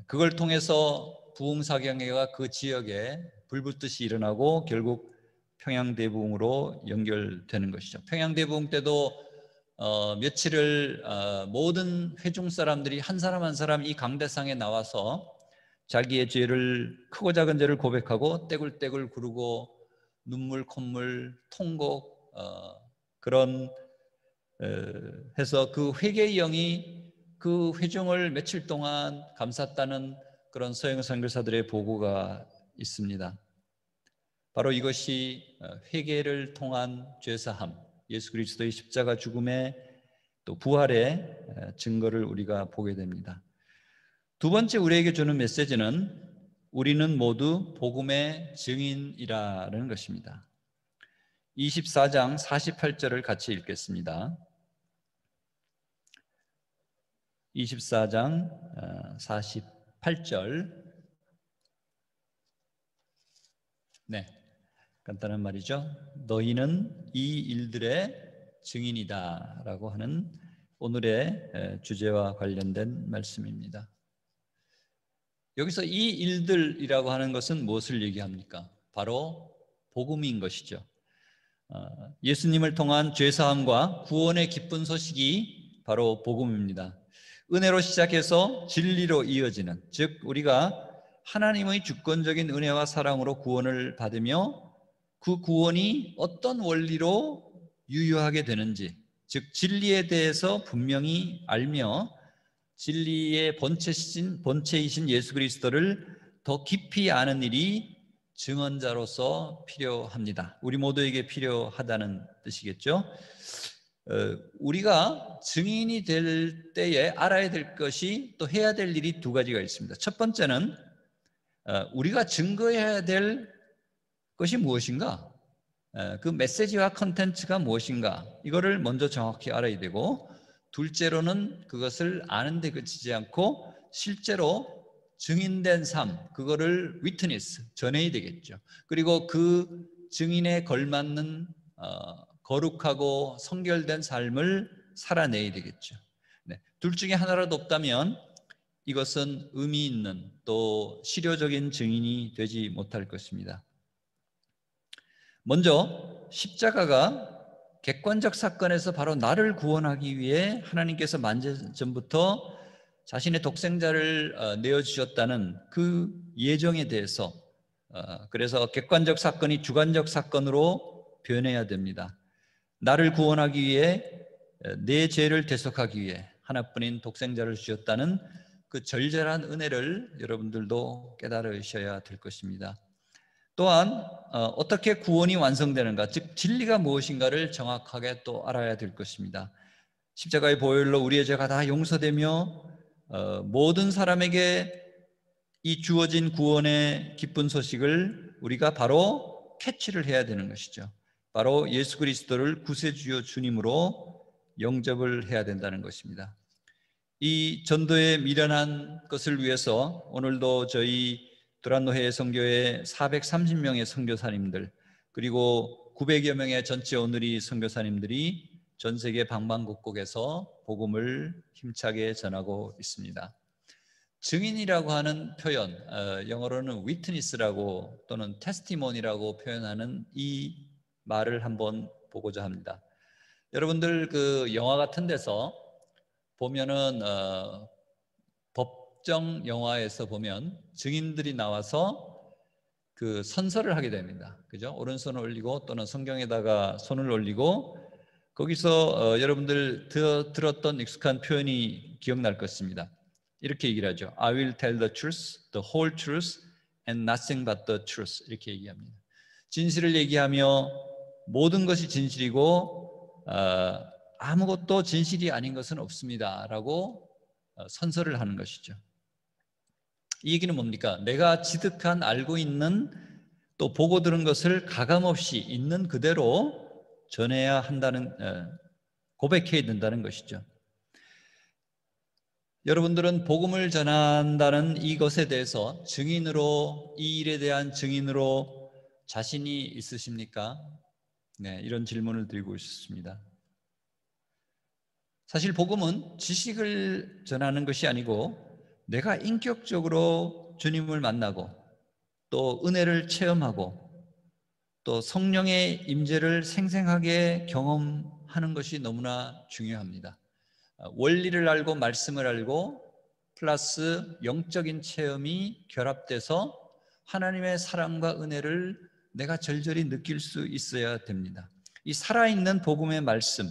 그걸 통해서 부흥사경회가 그 지역에 불붙듯이 일어나고 결국 평양대부흥으로 연결되는 것이죠. 평양대부흥 때도 며칠을 모든 회중 사람들이 한 사람 한 사람 이 강대상에 나와서 자기의 죄를, 크고 작은 죄를 고백하고 떼굴떼굴 구르고 눈물, 콧물, 통곡 그런 해서 그 회개의 영이 그 회중을 며칠 동안 감쌌다는 그런 서양 선교사들의 보고가 있습니다. 바로 이것이 회개를 통한 죄사함, 예수 그리스도의 십자가 죽음의 또 부활의 증거를 우리가 보게 됩니다. 두 번째 우리에게 주는 메시지는 우리는 모두 복음의 증인이라는 것입니다. 24장 48절을 같이 읽겠습니다. 24장 48절. 네, 간단한 말이죠. 너희는 이 일들의 증인이다 라고 하는 오늘의 주제와 관련된 말씀입니다. 여기서 이 일들이라고 하는 것은 무엇을 얘기합니까? 바로 복음인 것이죠. 예수님을 통한 죄사함과 구원의 기쁜 소식이 바로 복음입니다. 은혜로 시작해서 진리로 이어지는, 즉 우리가 하나님의 주권적인 은혜와 사랑으로 구원을 받으며 그 구원이 어떤 원리로 유효하게 되는지, 즉 진리에 대해서 분명히 알며 진리의 본체이신 예수 그리스도를 더 깊이 아는 일이 증언자로서 필요합니다. 우리 모두에게 필요하다는 뜻이겠죠. 우리가 증인이 될 때에 알아야 될 것이, 또 해야 될 일이 두 가지가 있습니다. 첫 번째는 우리가 증거해야 될 것이 무엇인가, 그 메시지와 컨텐츠가 무엇인가, 이거를 먼저 정확히 알아야 되고, 둘째로는 그것을 아는 데 그치지 않고 실제로 증인된 삶, 그거를 위트니스, 전해야 되겠죠. 그리고 그 증인에 걸맞는 거룩하고 성결된 삶을 살아내야 되겠죠. 네. 둘 중에 하나라도 없다면 이것은 의미 있는 또 실효적인 증인이 되지 못할 것입니다. 먼저 십자가가 객관적 사건에서 바로 나를 구원하기 위해 하나님께서 만재전부터 자신의 독생자를 내어주셨다는 그 예정에 대해서, 그래서 객관적 사건이 주관적 사건으로 변해야 됩니다. 나를 구원하기 위해, 내 죄를 대속하기 위해 하나뿐인 독생자를 주셨다는 그 절절한 은혜를 여러분들도 깨달으셔야 될 것입니다. 또한 어떻게 구원이 완성되는가, 즉 진리가 무엇인가를 정확하게 또 알아야 될 것입니다. 십자가의 보혈로 우리의 죄가 다 용서되며 모든 사람에게 이 주어진 구원의 기쁜 소식을 우리가 바로 캐치를 해야 되는 것이죠. 바로 예수 그리스도를 구세주요 주님으로 영접을 해야 된다는 것입니다. 이 전도의 미련한 것을 위해서 오늘도 저희 두란노회 선교회 430명의 선교사님들, 그리고 900여 명의 전체 오늘이 선교사님들이 전 세계 방방곡곡에서 복음을 힘차게 전하고 있습니다. 증인이라고 하는 표현, 영어로는 witness라고 또는 testimony라고 표현하는 이 말을 한번 보고자 합니다. 여러분들 그 영화 같은 데서 보면은 법정 영화에서 보면 증인들이 나와서 그 선서를 하게 됩니다. 그죠? 오른손을 올리고 또는 성경에다가 손을 올리고, 거기서 여러분들 들었던 익숙한 표현이 기억날 것입니다. 이렇게 얘기를 하죠. I will tell the truth, the whole truth, and nothing but the truth. 이렇게 얘기합니다. 진실을 얘기하며 모든 것이 진실이고 아무것도 진실이 아닌 것은 없습니다 라고 선서를 하는 것이죠. 이 얘기는 뭡니까? 내가 지득한 알고 있는, 또 보고 들은 것을 가감없이 있는 그대로 전해야 한다는, 고백해야 된다는 것이죠. 여러분들은 복음을 전한다는 이것에 대해서 증인으로, 이 일에 대한 증인으로 자신이 있으십니까? 네, 이런 질문을 드리고 있습니다. 사실 복음은 지식을 전하는 것이 아니고 내가 인격적으로 주님을 만나고 또 은혜를 체험하고 또 성령의 임재를 생생하게 경험하는 것이 너무나 중요합니다. 원리를 알고 말씀을 알고 플러스 영적인 체험이 결합돼서 하나님의 사랑과 은혜를 내가 절절히 느낄 수 있어야 됩니다. 이 살아있는 복음의 말씀,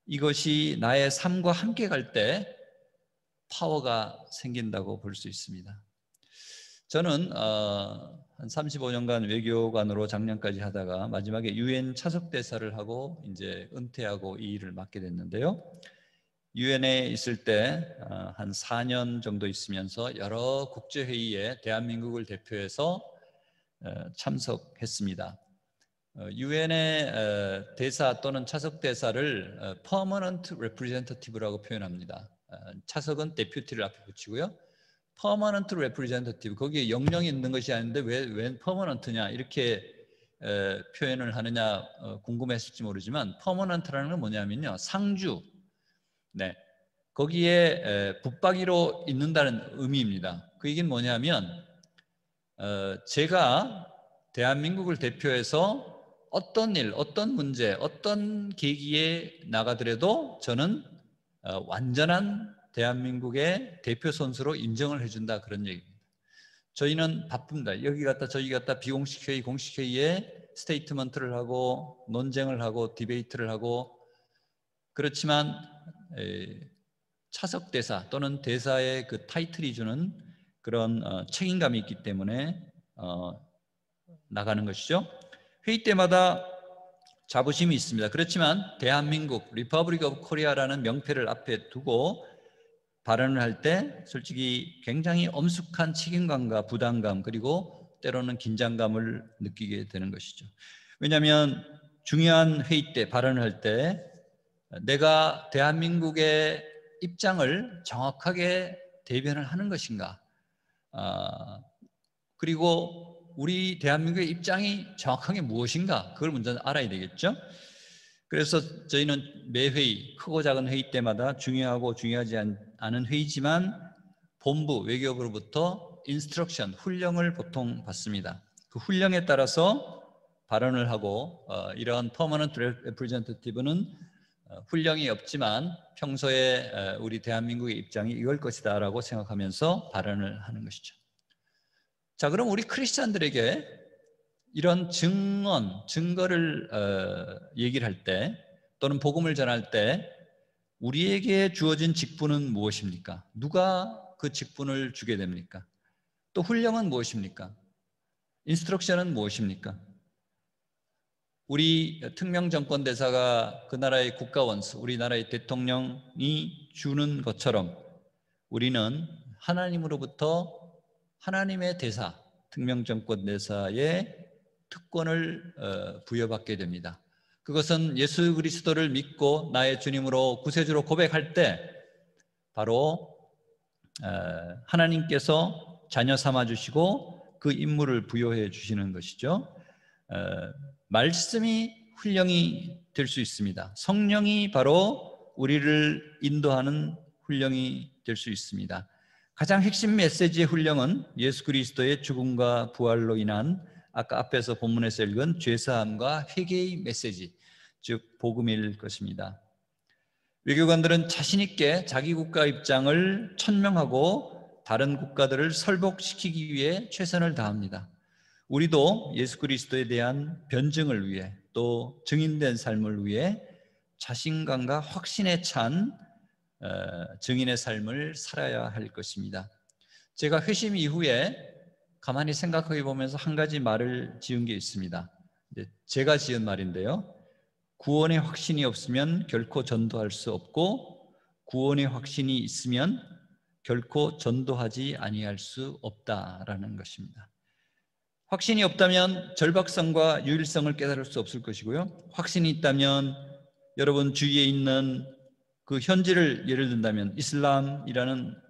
이것이 나의 삶과 함께 갈 때 파워가 생긴다고 볼 수 있습니다. 저는 한 35년간 외교관으로 작년까지 하다가 마지막에 UN 차석대사를 하고 이제 은퇴하고 이 일을 맡게 됐는데요. UN에 있을 때 한 4년 정도 있으면서 여러 국제회의에 대한민국을 대표해서 참석했습니다. UN의 대사 또는 차석대사를 Permanent Representative라고 표현합니다. 차석은 Deputy를 앞에 붙이고요. Permanent Representative, 거기에 영령이 있는 것이 아닌데 왜 Permanent냐 이렇게 표현을 하느냐 궁금했을지 모르지만 Permanent라는 건 뭐냐면요, 상주, 네, 거기에 붙박이로 있는다는 의미입니다. 그 얘기는 뭐냐면 제가 대한민국을 대표해서 어떤 일, 어떤 문제, 어떤 계기에 나가더라도 저는 완전한 대한민국의 대표 선수로 인정을 해준다, 그런 얘기입니다. 저희는 바쁩니다. 여기 갔다 저기 갔다 비공식 회의, 공식 회의에 스테이트먼트를 하고 논쟁을 하고 디베이트를 하고, 그렇지만 차석 대사 또는 대사의 그 타이틀이 주는 그런 책임감이 있기 때문에 나가는 것이죠. 회의 때마다 자부심이 있습니다. 그렇지만 대한민국 리퍼블릭 오브 코리아라는 명패를 앞에 두고 발언을 할 때 솔직히 굉장히 엄숙한 책임감과 부담감, 그리고 때로는 긴장감을 느끼게 되는 것이죠. 왜냐하면 중요한 회의 때 발언을 할 때 내가 대한민국의 입장을 정확하게 대변을 하는 것인가, 그리고 우리 대한민국의 입장이 정확하게 무엇인가, 그걸 먼저 알아야 되겠죠. 그래서 저희는 매 회의, 크고 작은 회의 때마다 중요하고 중요하지 않은 회의지만 본부, 외교부로부터 인스트럭션, 훈령을 보통 받습니다. 그 훈령에 따라서 발언을 하고 이러한 퍼머넌트 레프레젠터티브는 훈령이 없지만 평소에 우리 대한민국의 입장이 이걸 것이다 라고 생각하면서 발언을 하는 것이죠. 자, 그럼 우리 크리스찬들에게 이런 증거를 얘기를 할 때 또는 복음을 전할 때 우리에게 주어진 직분은 무엇입니까? 누가 그 직분을 주게 됩니까? 또 훈령은 무엇입니까? 인스트럭션은 무엇입니까? 우리 특명정권대사가 그 나라의 국가원수, 우리나라의 대통령이 주는 것처럼 우리는 하나님으로부터 하나님의 대사, 특명정권대사의 특권을 부여받게 됩니다. 그것은 예수 그리스도를 믿고 나의 주님으로 구세주로 고백할 때 바로 하나님께서 자녀 삼아주시고 그 임무를 부여해 주시는 것이죠. 말씀이 훈령이 될 수 있습니다. 성령이 바로 우리를 인도하는 훈령이 될 수 있습니다. 가장 핵심 메시지의 훈령은 예수 그리스도의 죽음과 부활로 인한 아까 앞에서 본문에서 읽은 죄사함과 회개의 메시지, 즉 복음일 것입니다. 외교관들은 자신 있게 자기 국가 입장을 천명하고 다른 국가들을 설복시키기 위해 최선을 다합니다. 우리도 예수 그리스도에 대한 변증을 위해 또 증인된 삶을 위해 자신감과 확신에 찬 증인의 삶을 살아야 할 것입니다. 제가 회심 이후에 가만히 생각해 보면서 한 가지 말을 지은 게 있습니다. 제가 지은 말인데요. 구원의 확신이 없으면 결코 전도할 수 없고 구원의 확신이 있으면 결코 전도하지 아니할 수 없다라는 것입니다. 확신이 없다면 절박성과 유일성을 깨달을 수 없을 것이고요. 확신이 있다면 여러분 주위에 있는 그 현지를 예를 든다면 이슬람이라는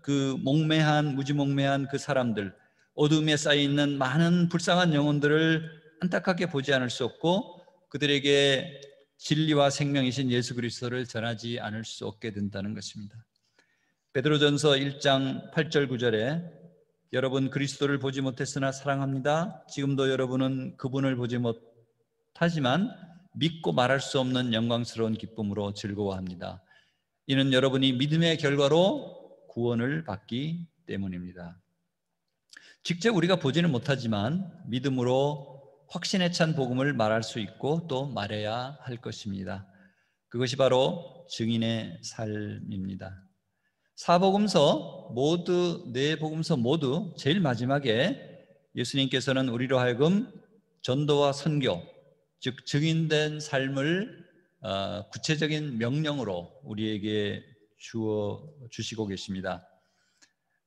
그 무지몽매한 그 사람들, 어둠에 쌓여있는 많은 불쌍한 영혼들을 안타깝게 보지 않을 수 없고 그들에게 진리와 생명이신 예수 그리스도를 전하지 않을 수 없게 된다는 것입니다. 베드로전서 1장 8절 9절에 여러분 그리스도를 보지 못했으나 사랑합니다. 지금도 여러분은 그분을 보지 못하지만 믿고 말할 수 없는 영광스러운 기쁨으로 즐거워합니다. 이는 여러분이 믿음의 결과로 구원을 받기 때문입니다. 직접 우리가 보지는 못하지만 믿음으로 확신에 찬 복음을 말할 수 있고 또 말해야 할 것입니다. 그것이 바로 증인의 삶입니다. 사복음서 모두, 네 복음서 모두 제일 마지막에 예수님께서는 우리로 하여금 전도와 선교, 즉 증인된 삶을 구체적인 명령으로 우리에게 주시고 계십니다.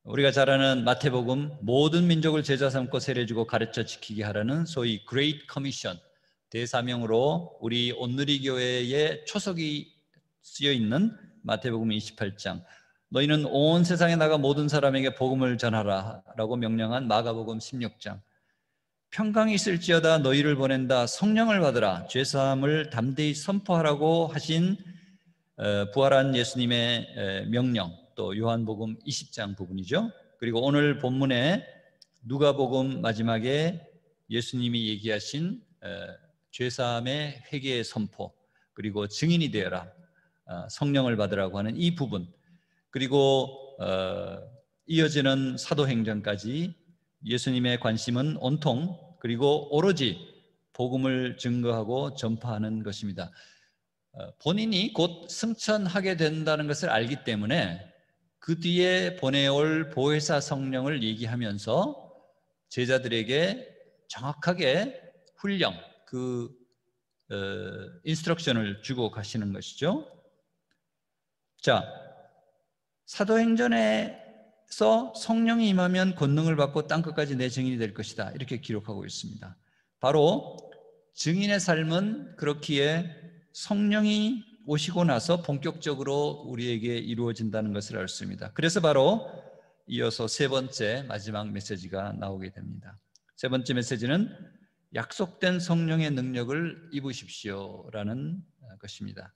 우리가 잘 아는 마태복음 모든 민족을 제자 삼고 세례주고 가르쳐 지키게 하라는 소위 Great Commission 대사명으로 우리 온누리교회의 초석이 쓰여 있는 마태복음 28장, 너희는 온 세상에 나가 모든 사람에게 복음을 전하라 라고 명령한 마가복음 16장, 평강이 있을지어다 너희를 보낸다 성령을 받으라 죄사함을 담대히 선포하라고 하신 부활한 예수님의 명령, 또 요한복음 20장 부분이죠. 그리고 오늘 본문에 누가복음 마지막에 예수님이 얘기하신 죄사함의 회개의 선포, 그리고 증인이 되어라 성령을 받으라고 하는 이 부분, 그리고 이어지는 사도행전까지 예수님의 관심은 온통 그리고 오로지 복음을 증거하고 전파하는 것입니다. 본인이 곧 승천하게 된다는 것을 알기 때문에 그 뒤에 보내올 보혜사 성령을 얘기하면서 제자들에게 정확하게 훈령, 인스트럭션을 주고 가시는 것이죠. 자, 사도행전에서 성령이 임하면 권능을 받고 땅끝까지 내 증인이 될 것이다 이렇게 기록하고 있습니다. 바로 증인의 삶은 그렇기에 성령이 오시고 나서 본격적으로 우리에게 이루어진다는 것을 알 수 있습니다. 그래서 바로 이어서 세 번째 마지막 메시지가 나오게 됩니다. 세 번째 메시지는 약속된 성령의 능력을 입으십시오라는 것입니다.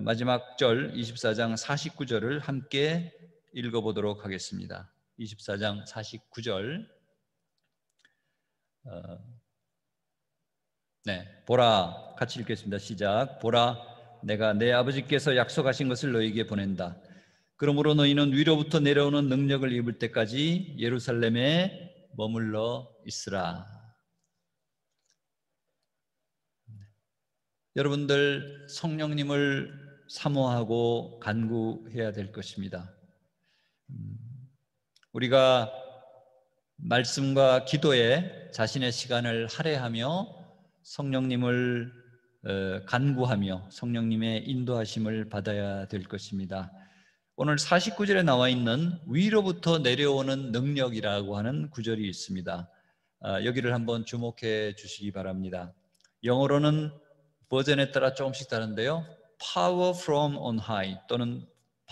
마지막 절 24장 49절을 함께 읽어보도록 하겠습니다. 24장 49절. 보라, 같이 읽겠습니다. 시작. 보라, 내가 내 아버지께서 약속하신 것을 너희에게 보낸다. 그러므로 너희는 위로부터 내려오는 능력을 입을 때까지 예루살렘에 머물러 있으라. 여러분들 성령님을 사모하고 간구해야 될 것입니다. 우리가 말씀과 기도에 자신의 시간을 할애하며 성령님을 간구하며 성령님의 인도하심을 받아야 될 것입니다. 오늘 49절에 나와 있는 위로부터 내려오는 능력이라고 하는 구절이 있습니다. 여기를 한번 주목해 주시기 바랍니다. 영어로는 버전에 따라 조금씩 다른데요, Power from on high 또는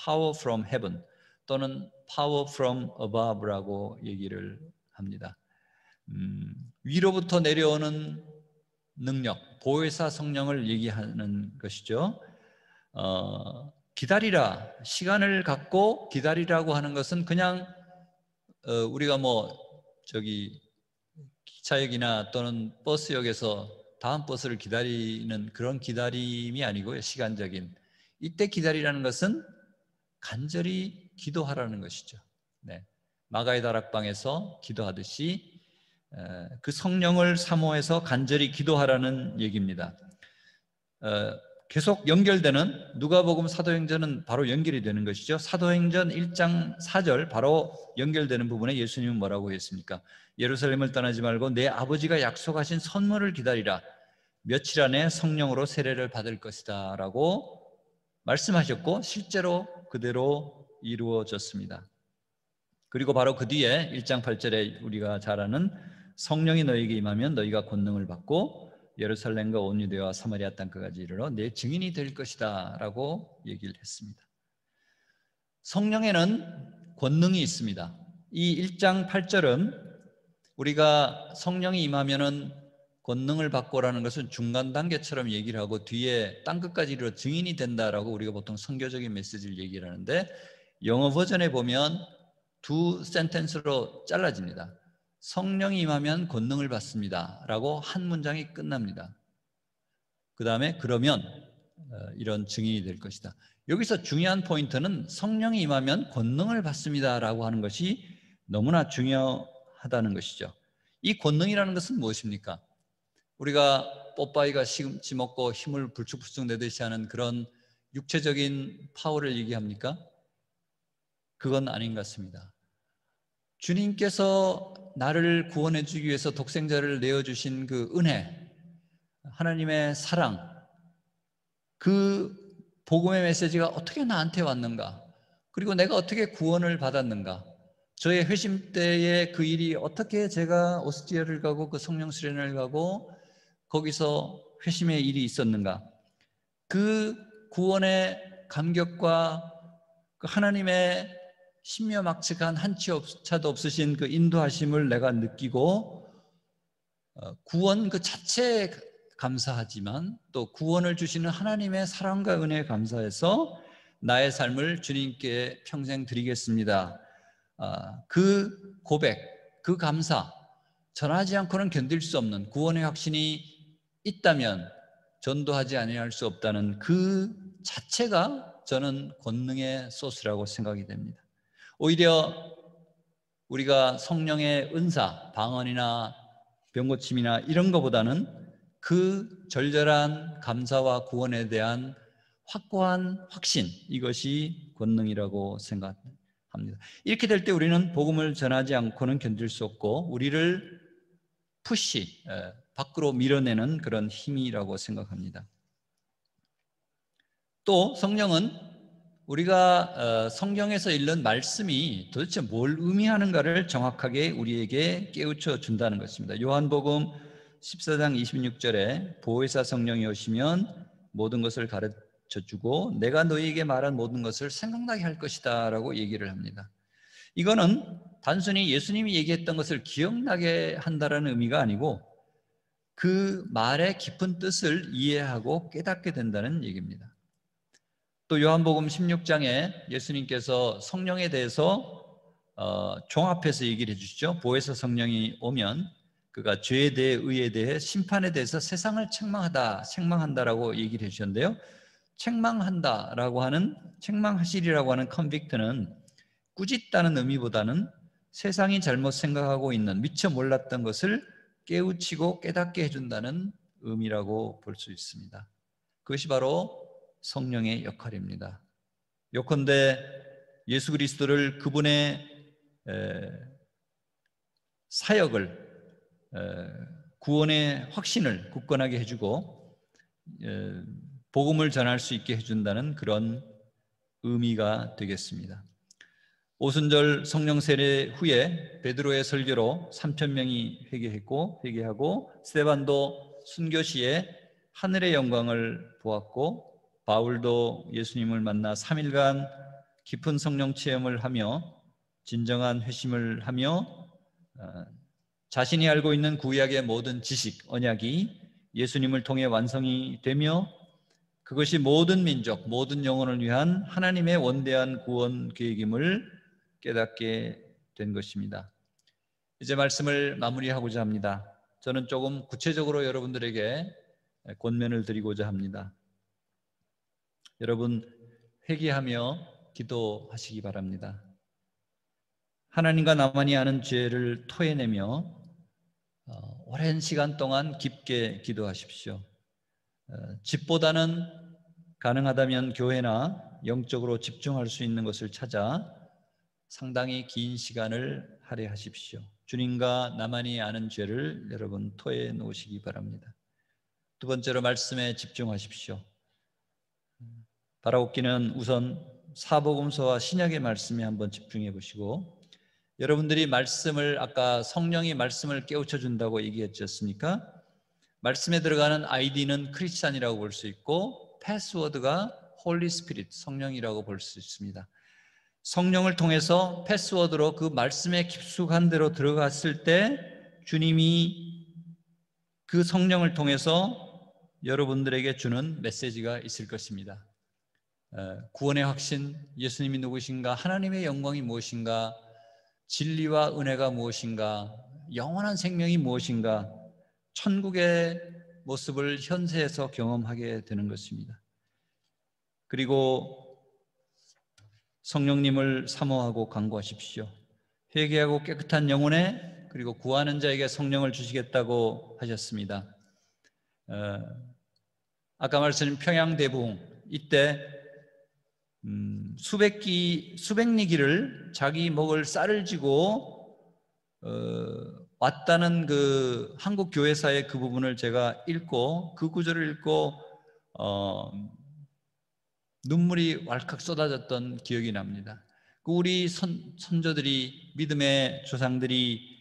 Power from heaven 또는 Power from above라고 얘기를 합니다. 위로부터 내려오는 능력, 보혜사 성령을 얘기하는 것이죠. 기다리라, 시간을 갖고 기다리라고 하는 것은 그냥 우리가 기차역이나 또는 버스역에서 다음 버스를 기다리는 그런 기다림이 아니고요, 시간적인. 이때 기다리라는 것은 간절히 기도하라는 것이죠. 마가의 다락방에서 기도하듯이 그 성령을 사모해서 간절히 기도하라는 얘기입니다. 계속 연결되는 누가복음 사도행전은 바로 연결이 되는 것이죠. 사도행전 1장 4절 바로 연결되는 부분에 예수님은 뭐라고 했습니까? 예루살렘을 떠나지 말고 내 아버지가 약속하신 선물을 기다리라. 며칠 안에 성령으로 세례를 받을 것이다 라고 말씀하셨고 실제로 그대로 이루어졌습니다. 그리고 바로 그 뒤에 1장 8절에 우리가 잘 아는 성령이 너희에게 임하면 너희가 권능을 받고 예루살렘과 온 유대와 사마리아 땅까지 이르러 내 증인이 될 것이다 라고 얘기를 했습니다. 성령에는 권능이 있습니다. 이 1장 8절은 우리가 성령이 임하면은 권능을 받고라는 것은 중간 단계처럼 얘기를 하고 뒤에 땅끝까지 이르러 증인이 된다라고 우리가 보통 선교적인 메시지를 얘기를 하는데 영어 버전에 보면 두 센텐스로 잘라집니다. 성령이 임하면 권능을 받습니다 라고 한 문장이 끝납니다. 그 다음에 그러면 이런 증인이 될 것이다. 여기서 중요한 포인트는 성령이 임하면 권능을 받습니다 라고 하는 것이 너무나 중요하다는 것이죠. 이 권능이라는 것은 무엇입니까? 우리가 뽀빠이가 시금치 먹고 힘을 불쑥불쑥 내듯이 하는 그런 육체적인 파워를 얘기합니까? 그건 아닌 것 같습니다. 주님께서 나를 구원해 주기 위해서 독생자를 내어주신 그 은혜, 하나님의 사랑, 그 복음의 메시지가 어떻게 나한테 왔는가, 그리고 내가 어떻게 구원을 받았는가, 저의 회심 때의 그 일이 어떻게 제가 오스트리아를 가고 그 성령 수련을 가고 거기서 회심의 일이 있었는가, 그 구원의 감격과 그 하나님의 신묘막측한 한치 차도 없으신 그 인도하심을 내가 느끼고 구원 그 자체에 감사하지만 또 구원을 주시는 하나님의 사랑과 은혜에 감사해서 나의 삶을 주님께 평생 드리겠습니다. 그 고백, 그 감사, 전하지 않고는 견딜 수 없는 구원의 확신이 있다면 전도하지 아니할 수 없다는 그 자체가 저는 권능의 소스라고 생각이 됩니다. 오히려 우리가 성령의 은사, 방언이나 병고침이나 이런 것보다는 그 절절한 감사와 구원에 대한 확고한 확신, 이것이 권능이라고 생각합니다. 이렇게 될 때 우리는 복음을 전하지 않고는 견딜 수 없고 우리를 푸시, 밖으로 밀어내는 그런 힘이라고 생각합니다. 또 성령은 우리가 성경에서 읽는 말씀이 도대체 뭘 의미하는가를 정확하게 우리에게 깨우쳐 준다는 것입니다. 요한복음 14장 26절에 보혜사 성령이 오시면 모든 것을 가르쳐 주고 내가 너희에게 말한 모든 것을 생각나게 할 것이다 라고 얘기를 합니다. 이거는 단순히 예수님이 얘기했던 것을 기억나게 한다는 의미가 아니고 그 말의 깊은 뜻을 이해하고 깨닫게 된다는 얘기입니다. 또 요한복음 16장에 예수님께서 성령에 대해서 종합해서 얘기를 해주시죠. 보혜사 성령이 오면 그가 죄에 대해, 의에 대해, 심판에 대해서 세상을 책망한다라고 얘기를 해주셨는데요. 책망하시리라고 하는 컨빅트는 꾸짖다는 의미보다는 세상이 잘못 생각하고 있는 미처 몰랐던 것을 깨우치고 깨닫게 해준다는 의미라고 볼 수 있습니다. 그것이 바로 성령의 역할입니다. 요컨대 예수 그리스도를 그분의 사역을 구원의 확신을 굳건하게 해주고 복음을 전할 수 있게 해준다는 그런 의미가 되겠습니다. 오순절 성령 세례 후에 베드로의 설교로 3,000명이 회개하고 스데반도 순교 시에 하늘의 영광을 보았고 바울도 예수님을 만나 3일간 깊은 성령 체험을 하며 진정한 회심을 하며 자신이 알고 있는 구약의 모든 지식, 언약이 예수님을 통해 완성이 되며 그것이 모든 민족, 모든 영혼을 위한 하나님의 원대한 구원 계획임을 깨닫게 된 것입니다. 이제 말씀을 마무리하고자 합니다. 저는 조금 구체적으로 여러분들에게 권면을 드리고자 합니다. 여러분 회개하며 기도하시기 바랍니다. 하나님과 나만이 아는 죄를 토해내며 오랜 시간 동안 깊게 기도하십시오. 집보다는 가능하다면 교회나 영적으로 집중할 수 있는 것을 찾아 상당히 긴 시간을 할애하십시오. 주님과 나만이 아는 죄를 여러분 토해 놓으시기 바랍니다. 두 번째로 말씀에 집중하십시오. 바라옵기는 우선 사복음서와 신약의 말씀에 한번 집중해 보시고 여러분들이 말씀을 아까 성령이 말씀을 깨우쳐 준다고 얘기했지 않습니까? 말씀에 들어가는 아이디는 크리스찬이라고 볼 수 있고 패스워드가 홀리 스피릿 성령이라고 볼 수 있습니다. 성령을 통해서 패스워드로 그 말씀에 깊숙한 데로 들어갔을 때 주님이 그 성령을 통해서 여러분들에게 주는 메시지가 있을 것입니다. 구원의 확신, 예수님이 누구신가, 하나님의 영광이 무엇인가, 진리와 은혜가 무엇인가, 영원한 생명이 무엇인가, 천국의 모습을 현세에서 경험하게 되는 것입니다. 그리고 성령님을 사모하고 간구하십시오. 회개하고 깨끗한 영혼에, 그리고 구하는 자에게 성령을 주시겠다고 하셨습니다. 아까 말씀드린 평양대부흥, 이때 수백 리기를 자기 목을 쌀을 쥐고 왔다는 그 한국 교회사의 그 부분을 제가 읽고, 그 구절을 읽고 눈물이 왈칵 쏟아졌던 기억이 납니다. 우리 선조들이, 믿음의 조상들이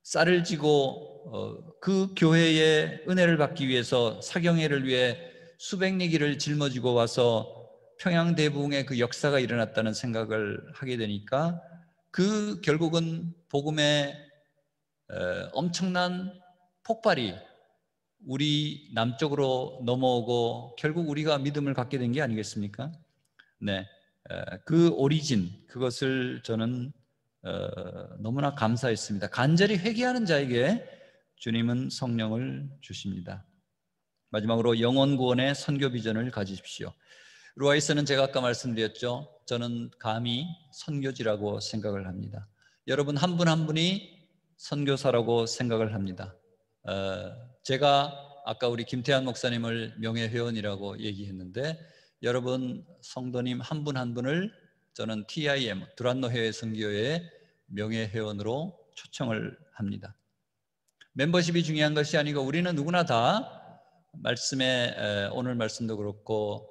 쌀을 지고 그 교회의 은혜를 받기 위해서, 사경회를 위해 수백 리기를 짊어지고 와서 평양대부흥의 그 역사가 일어났다는 생각을 하게 되니까, 그 결국은 복음의 엄청난 폭발이 우리 남쪽으로 넘어오고 결국 우리가 믿음을 갖게 된 게 아니겠습니까? 네, 그 오리진, 그것을 저는 너무나 감사했습니다. 간절히 회개하는 자에게 주님은 성령을 주십니다. 마지막으로 영혼 구원의 선교 비전을 가지십시오. 루아이스는 제가 아까 말씀드렸죠. 저는 감히 선교지라고 생각을 합니다. 여러분 한 분 한 분이 선교사라고 생각을 합니다. 제가 아까 우리 김태환 목사님을 명예회원이라고 얘기했는데, 여러분 성도님 한 분 한 분을 저는 TIM, 두란노 해외 선교회 명예회원으로 초청을 합니다. 멤버십이 중요한 것이 아니고, 우리는 누구나 다 말씀에, 오늘 말씀도 그렇고,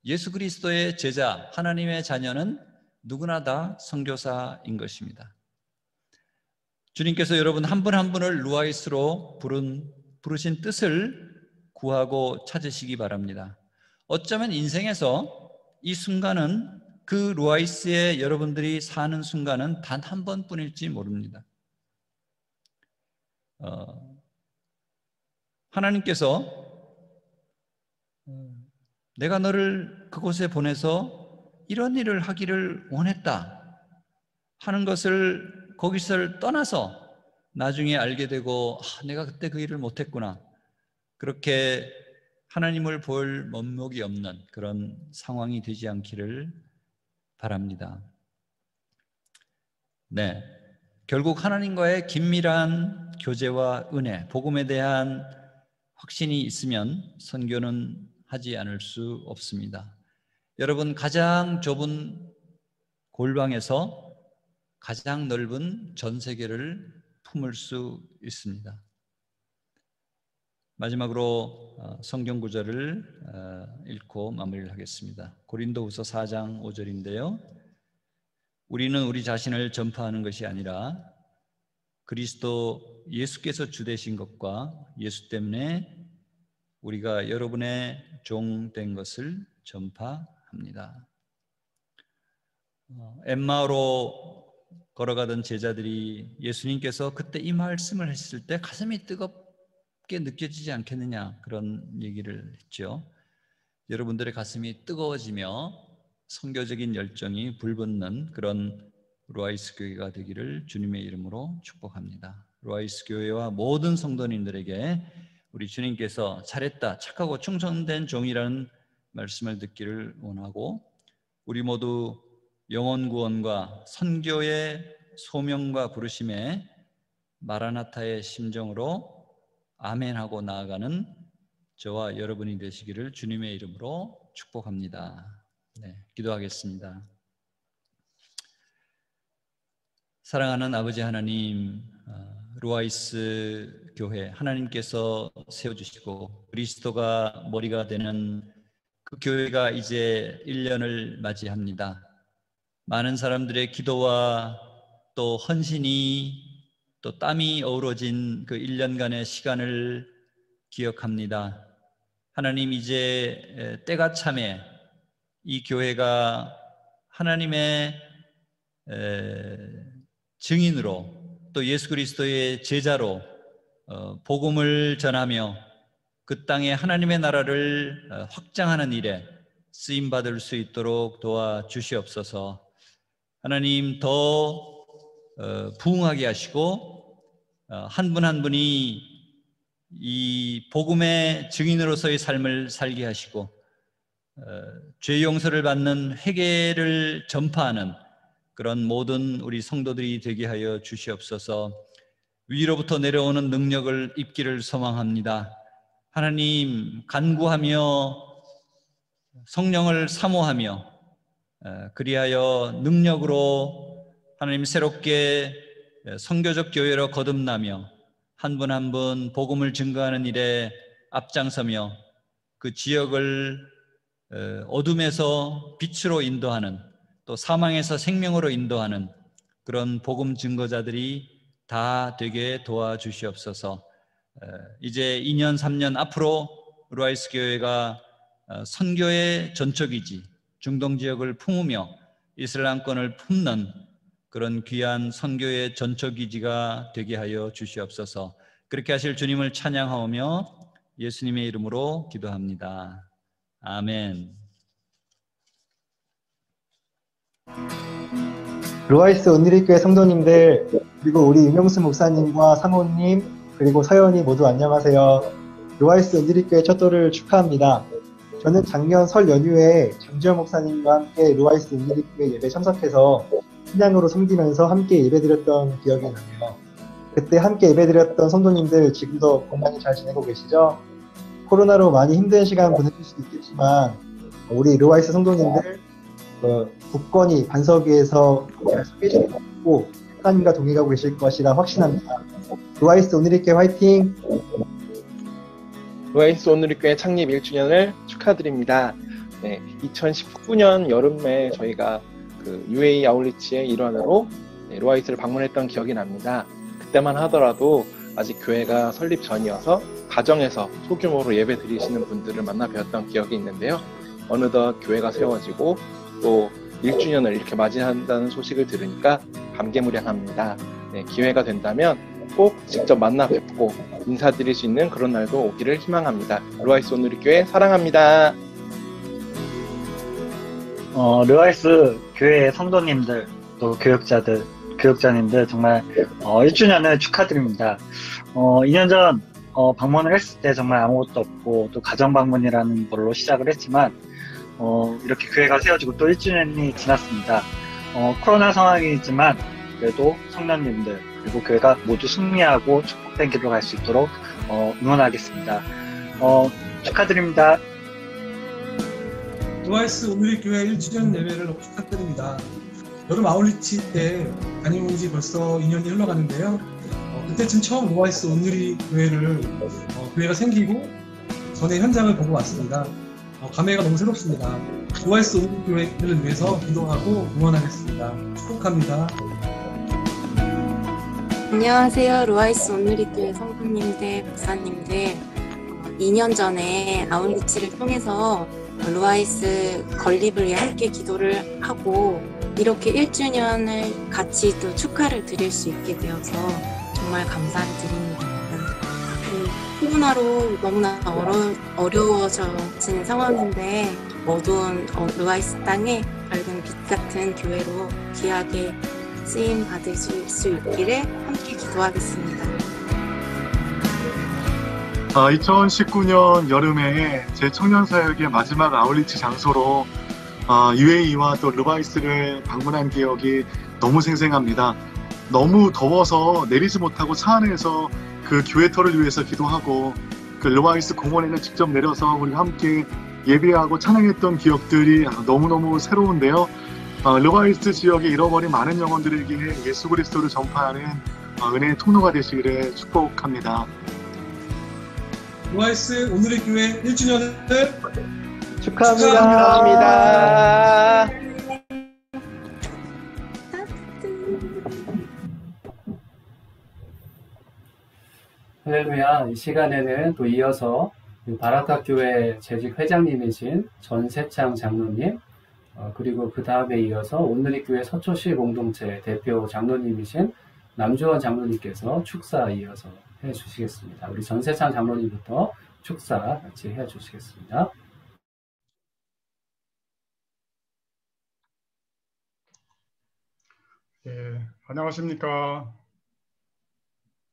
예수 그리스도의 제자, 하나님의 자녀는 누구나 다 선교사인 것입니다. 주님께서 여러분 한 분 한 분을 루아이스로 부르신 뜻을 구하고 찾으시기 바랍니다. 어쩌면 인생에서 이 순간은, 그 루아이스에 여러분들이 사는 순간은 단 한 번뿐일지 모릅니다. 하나님께서 내가 너를 그곳에 보내서 이런 일을 하기를 원했다 하는 것을 거기서 떠나서 나중에 알게 되고, 내가 그때 그 일을 못했구나, 그렇게 하나님을 볼 면목이 없는 그런 상황이 되지 않기를 바랍니다. 네, 결국 하나님과의 긴밀한 교제와 은혜, 복음에 대한 확신이 있으면 선교는 하지 않을 수 없습니다. 여러분, 가장 좁은 골방에서 가장 넓은 전 세계를 품을 수 있습니다. 마지막으로 성경 구절을 읽고 마무리를 하겠습니다. 고린도후서 4장 5절인데요. 우리는 우리 자신을 전파하는 것이 아니라 그리스도 예수께서 주 되신 것과 예수 때문에 우리가 여러분의 종 된 것을 전파합니다. 엠마오로 걸어가던 제자들이 예수님께서 그때 이 말씀을 했을 때 가슴이 뜨겁게 느껴지지 않겠느냐, 그런 얘기를 했죠. 여러분들의 가슴이 뜨거워지며 선교적인 열정이 불붙는 그런 루아이스 교회가 되기를 주님의 이름으로 축복합니다. 루아이스 교회와 모든 성도님들에게 우리 주님께서 잘했다, 착하고 충성된 종이라는 말씀을 듣기를 원하고, 우리 모두 영혼 구원과 선교의 소명과 부르심에 마라나타의 심정으로 아멘하고 나아가는 저와 여러분이 되시기를 주님의 이름으로 축복합니다. 네, 기도하겠습니다. 사랑하는 아버지 하나님, 루아이스 교회 하나님께서 세워주시고 그리스도가 머리가 되는 그 교회가 이제 1년을 맞이합니다. 많은 사람들의 기도와 또 헌신이, 또 땀이 어우러진 그 1년간의 시간을 기억합니다. 하나님, 이제 때가 참에 이 교회가 하나님의 증인으로, 또 예수 그리스도의 제자로 복음을 전하며 그 땅에 하나님의 나라를 확장하는 일에 쓰임받을 수 있도록 도와주시옵소서. 하나님, 더 부흥하게 하시고 한 분 한 분이 이 복음의 증인으로서의 삶을 살게 하시고 죄 용서를 받는 회개를 전파하는 그런 모든 우리 성도들이 되게 하여 주시옵소서. 위로부터 내려오는 능력을 입기를 소망합니다. 하나님, 간구하며 성령을 사모하며 그리하여 능력으로 하나님 새롭게 선교적 교회로 거듭나며 한 분 한 분 복음을 증거하는 일에 앞장서며 그 지역을 어둠에서 빛으로 인도하는, 또 사망에서 생명으로 인도하는 그런 복음 증거자들이 다 되게 도와주시옵소서. 이제 2년 3년 앞으로 루아이스 교회가 선교의 전초기지, 중동 지역을 품으며 이슬람권을 품는 그런 귀한 선교의 전초기지가 되게 하여 주시옵소서. 그렇게 하실 주님을 찬양하오며 예수님의 이름으로 기도합니다. 아멘. 루아이스 온누리교회 성도님들, 그리고 우리 윤영수 목사님과 사모님, 그리고 서연이 모두 안녕하세요. 루아이스 온누리교회 첫 돌을 축하합니다. 저는 작년 설 연휴에 장주영 목사님과 함께 루아이스 온누리교회 예배 참석해서 신앙으로 섬기면서 함께 예배드렸던 기억이 나네요. 그때 함께 예배드렸던 성도님들 지금도 건강히 잘 지내고 계시죠? 코로나로 많이 힘든 시간 보내실 수도 있겠지만 우리 루아이스 성도님들 굳건히 반석 위에서 잘 서 계시고 하나님과 동행하고 계실 것이라 확신합니다. 루아이스 온누리교회 화이팅! 루아이스 온누리교회 창립 1주년을 축하드립니다. 네, 2019년 여름에 저희가 그 UAE 아울리치의 일환으로 루아이스를 방문했던 기억이 납니다. 그때만 하더라도 아직 교회가 설립 전이어서 가정에서 소규모로 예배 드리시는 분들을 만나 뵈었던 기억이 있는데요. 어느덧 교회가 세워지고 또 1주년을 이렇게 맞이한다는 소식을 들으니까 감개무량합니다. 네, 기회가 된다면 꼭 직접 만나 뵙고 인사드릴 수 있는 그런 날도 오기를 희망합니다. 루아이스 온누리교회 사랑합니다. 루아이스 교회의 성도님들, 또 교육자님들 정말 1주년을 축하드립니다. 2년 전 방문을 했을 때 정말 아무것도 없고 또 가정 방문이라는 걸로 시작을 했지만 이렇게 교회가 세워지고 또 1주년이 지났습니다. 코로나 상황이지만 그래도 성도님들 그리고 교회가 모두 승리하고 축복된 길로 갈 수 있도록 응원하겠습니다. 축하드립니다. 루아이스 온누리교회 1주년 예배를 축하드립니다. 여름 아울리치 때 다녀온 지 벌써 2년이 흘러가는데요. 그때쯤 처음 루아이스 온누리교회를 교회가 생기고 전에 현장을 보고 왔습니다. 감회가 너무 새롭습니다. 루아이스 온누리교회를 위해서 기도하고 응원하겠습니다. 축복합니다. 안녕하세요. 루아이스 온누리교회 성도님들, 목사님들. 2년 전에 아울리치를 통해서 루아이스 건립을 위해 함께 기도를 하고 이렇게 1주년을 같이 또 축하를 드릴 수 있게 되어서 정말 감사드립니다. 코로나로 너무나 어려워진 상황인데 어두운 루아이스 땅에 밝은 빛 같은 교회로 귀하게 쓰임 받으실 수 있기를 함께 기도하겠습니다. 2019년 여름에 제 청년사역의 마지막 아울리치 장소로 UAE와 또 루아이스를 방문한 기억이 너무 생생합니다. 너무 더워서 내리지 못하고 차 안에서 그 교회터를 위해서 기도하고 그 루아이스 공원에는 직접 내려서 우리 함께 예배하고 찬양했던 기억들이 너무너무 새로운데요. 루아이스 지역에 잃어버린 많은 영혼들에게 예수 그리스도를 전파하는 은혜의 통로가 되시기를 축복합니다. 루아이스 온누리교회 1주년을 축하합니다. 할렐루야. 이 시간에는 또 이어서 바라카 교회 재직 회장님이신 전세창 장로님, 그리고 그 다음에 이어서 온누리교회 서초시 공동체 대표 장로님이신 남주원 장로님께서 축사 이어서 해주시겠습니다. 우리 전세창 장로님부터 축사 같이 해주시겠습니다. 예, 안녕하십니까.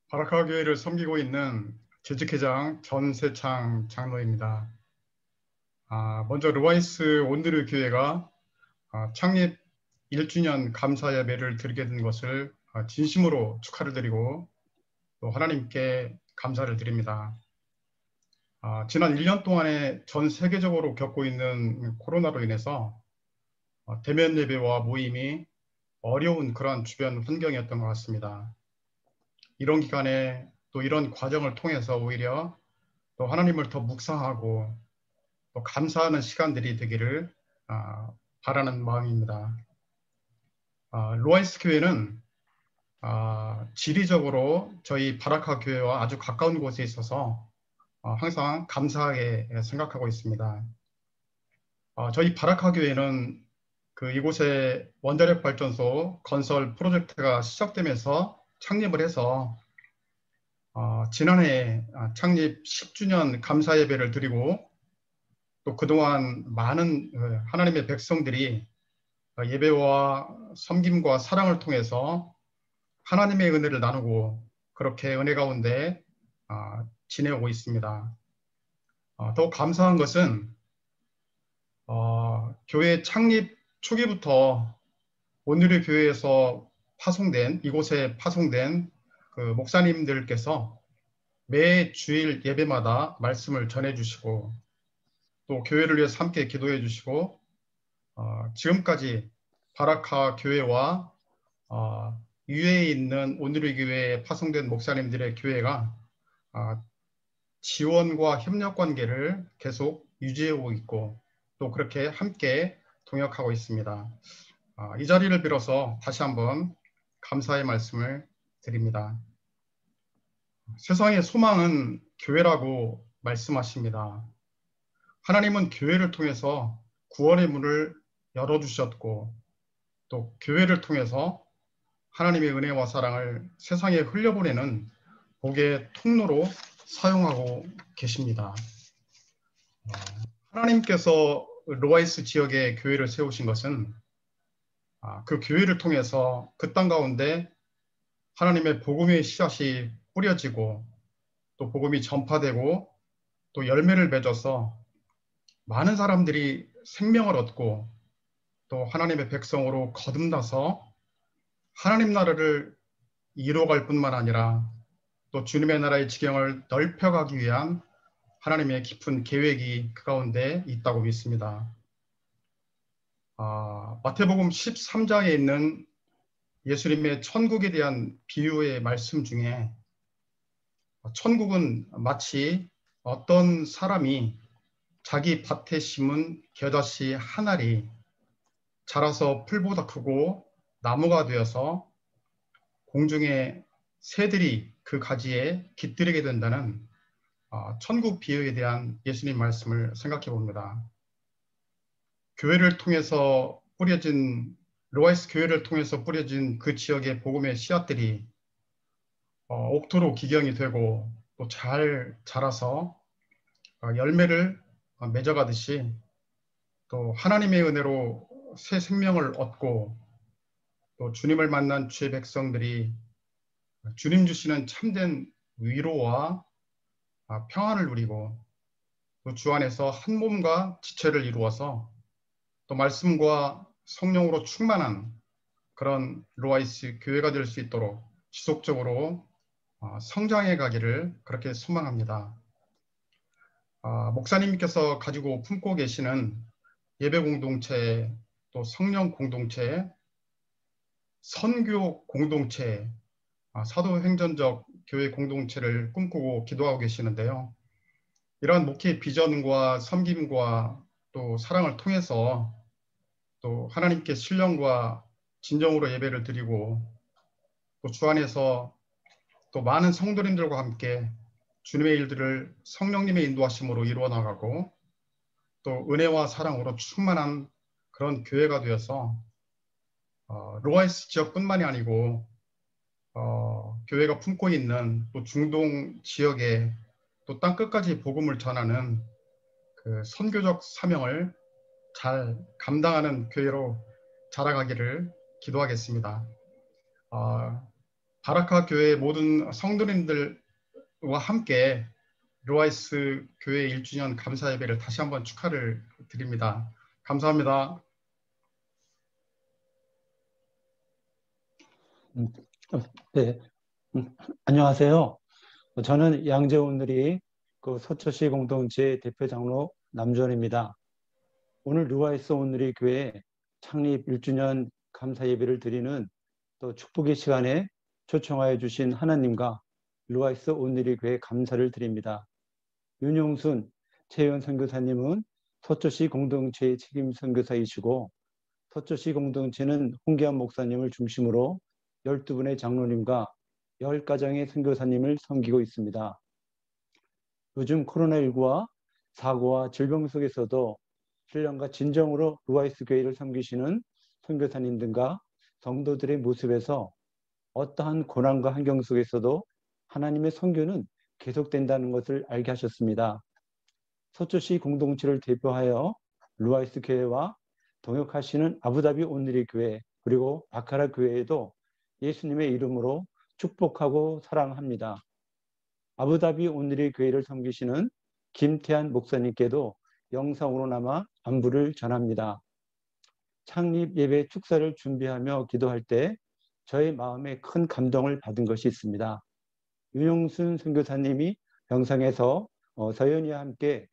바라카 교회를 섬기고 있는 재직회장 전세창 장로입니다. 먼저 루아이스 온누리 교회가 창립 1주년 감사 예배를 드리게 된 것을 진심으로 축하를 드리고 또 하나님께 감사를 드립니다. 지난 1년 동안에 전 세계적으로 겪고 있는 코로나로 인해서 대면 예배와 모임이 어려운 그런 주변 환경이었던 것 같습니다. 이런 기간에 또 이런 과정을 통해서 오히려 또 하나님을 더 묵상하고 또 감사하는 시간들이 되기를 바라는 마음입니다. 루아이스 교회는 지리적으로 저희 바라카 교회와 아주 가까운 곳에 있어서 항상 감사하게 생각하고 있습니다. 저희 바라카 교회는 이곳에 원자력 발전소 건설 프로젝트가 시작되면서 창립을 해서 지난해 창립 10주년 감사 예배를 드리고 또 그동안 많은 하나님의 백성들이 예배와 섬김과 사랑을 통해서 하나님의 은혜를 나누고 그렇게 은혜 가운데 지내오고 있습니다. 더욱 감사한 것은 교회 창립 초기부터 온누리 교회에서 이곳에 파송된 그 목사님들께서 매 주일 예배마다 말씀을 전해주시고 또 교회를 위해서 함께 기도해 주시고 지금까지 바라카 교회와 유해에 있는 온누리 교회에 파송된 목사님들의 교회가 지원과 협력 관계를 계속 유지하고 있고 또 그렇게 함께 동역하고 있습니다. 이 자리를 빌어서 다시 한번 감사의 말씀을 드립니다. 세상의 소망은 교회라고 말씀하십니다. 하나님은 교회를 통해서 구원의 문을 열어주셨고 또 교회를 통해서 하나님의 은혜와 사랑을 세상에 흘려보내는 복의 통로로 사용하고 계십니다. 하나님께서 루아이스 지역에 교회를 세우신 것은 그 교회를 통해서 그 땅 가운데 하나님의 복음의 씨앗이 뿌려지고 또 복음이 전파되고 또 열매를 맺어서 많은 사람들이 생명을 얻고 또 하나님의 백성으로 거듭나서 하나님 나라를 이루어갈 뿐만 아니라 또 주님의 나라의 지경을 넓혀가기 위한 하나님의 깊은 계획이 그 가운데 있다고 믿습니다. 마태복음 13장에 있는 예수님의 천국에 대한 비유의 말씀 중에 천국은 마치 어떤 사람이 자기 밭에 심은 겨자씨 한 알이 자라서 풀보다 크고 나무가 되어서 공중의 새들이 그 가지에 깃들이게 된다는 천국 비유에 대한 예수님 말씀을 생각해 봅니다. 교회를 통해서 루아이스 교회를 통해서 뿌려진 그 지역의 복음의 씨앗들이 옥토로 기경이 되고 또 잘 자라서 열매를 맺어가듯이 또 하나님의 은혜로 새 생명을 얻고 또 주님을 만난 주의 백성들이 주님 주시는 참된 위로와 평안을 누리고 또 주 안에서 한 몸과 지체를 이루어서 또 말씀과 성령으로 충만한 그런 루아이스 교회가 될 수 있도록 지속적으로 성장해 가기를 그렇게 소망합니다. 목사님께서 가지고 품고 계시는 예배 공동체, 또 성령 공동체, 선교 공동체, 사도행전적 교회 공동체를 꿈꾸고 기도하고 계시는데요. 이러한 목회 비전과 섬김과 또 사랑을 통해서 또 하나님께 신령과 진정으로 예배를 드리고 또 주 안에서 또 많은 성도님들과 함께 주님의 일들을 성령님의 인도하심으로 이루어 나가고 또 은혜와 사랑으로 충만한 그런 교회가 되어서 루아이스 지역뿐만이 아니고 교회가 품고 있는 또 중동 지역에 또 땅끝까지 복음을 전하는 그 선교적 사명을 잘 감당하는 교회로 자라가기를 기도하겠습니다. 바라카 교회 모든 성도님들과 함께 루아이스 교회 1주년 감사 예배를 다시 한번 축하를 드립니다. 감사합니다. 네, 안녕하세요. 저는 양재오늘이 그 서초시 공동체 대표 장로 남주원입니다. 오늘 루아이스 오늘이 교회 창립 1주년 감사 예배를 드리는 또 축복의 시간에 초청하여 주신 하나님과 루아이스 오늘이 교회 감사를 드립니다. 윤용순 최현 선교사님은 서초시 공동체의 책임 선교사이시고 서초시 공동체는 홍기환 목사님을 중심으로 12분의 장로님과 10가정의 선교사님을 섬기고 있습니다. 요즘 코로나19와 사고와 질병 속에서도 신령과 진정으로 루아이스 교회를 섬기시는 선교사님들과 성도들의 모습에서 어떠한 고난과 환경 속에서도 하나님의 선교는 계속된다는 것을 알게 하셨습니다. 서초시 공동체를 대표하여 루아이스 교회와 동역하시는 아부다비 온누리 교회 그리고 바카라 교회에도 예수님의 이름으로 축복하고 사랑합니다. 아부다비 온누리 교회를 섬기시는 김태한 목사님께도 영상으로나마 안부를 전합니다. 창립 예배 축사를 준비하며 기도할 때 저의 마음에 큰 감동을 받은 것이 있습니다. 윤용순 선교사님이 영상에서 서연이와 함께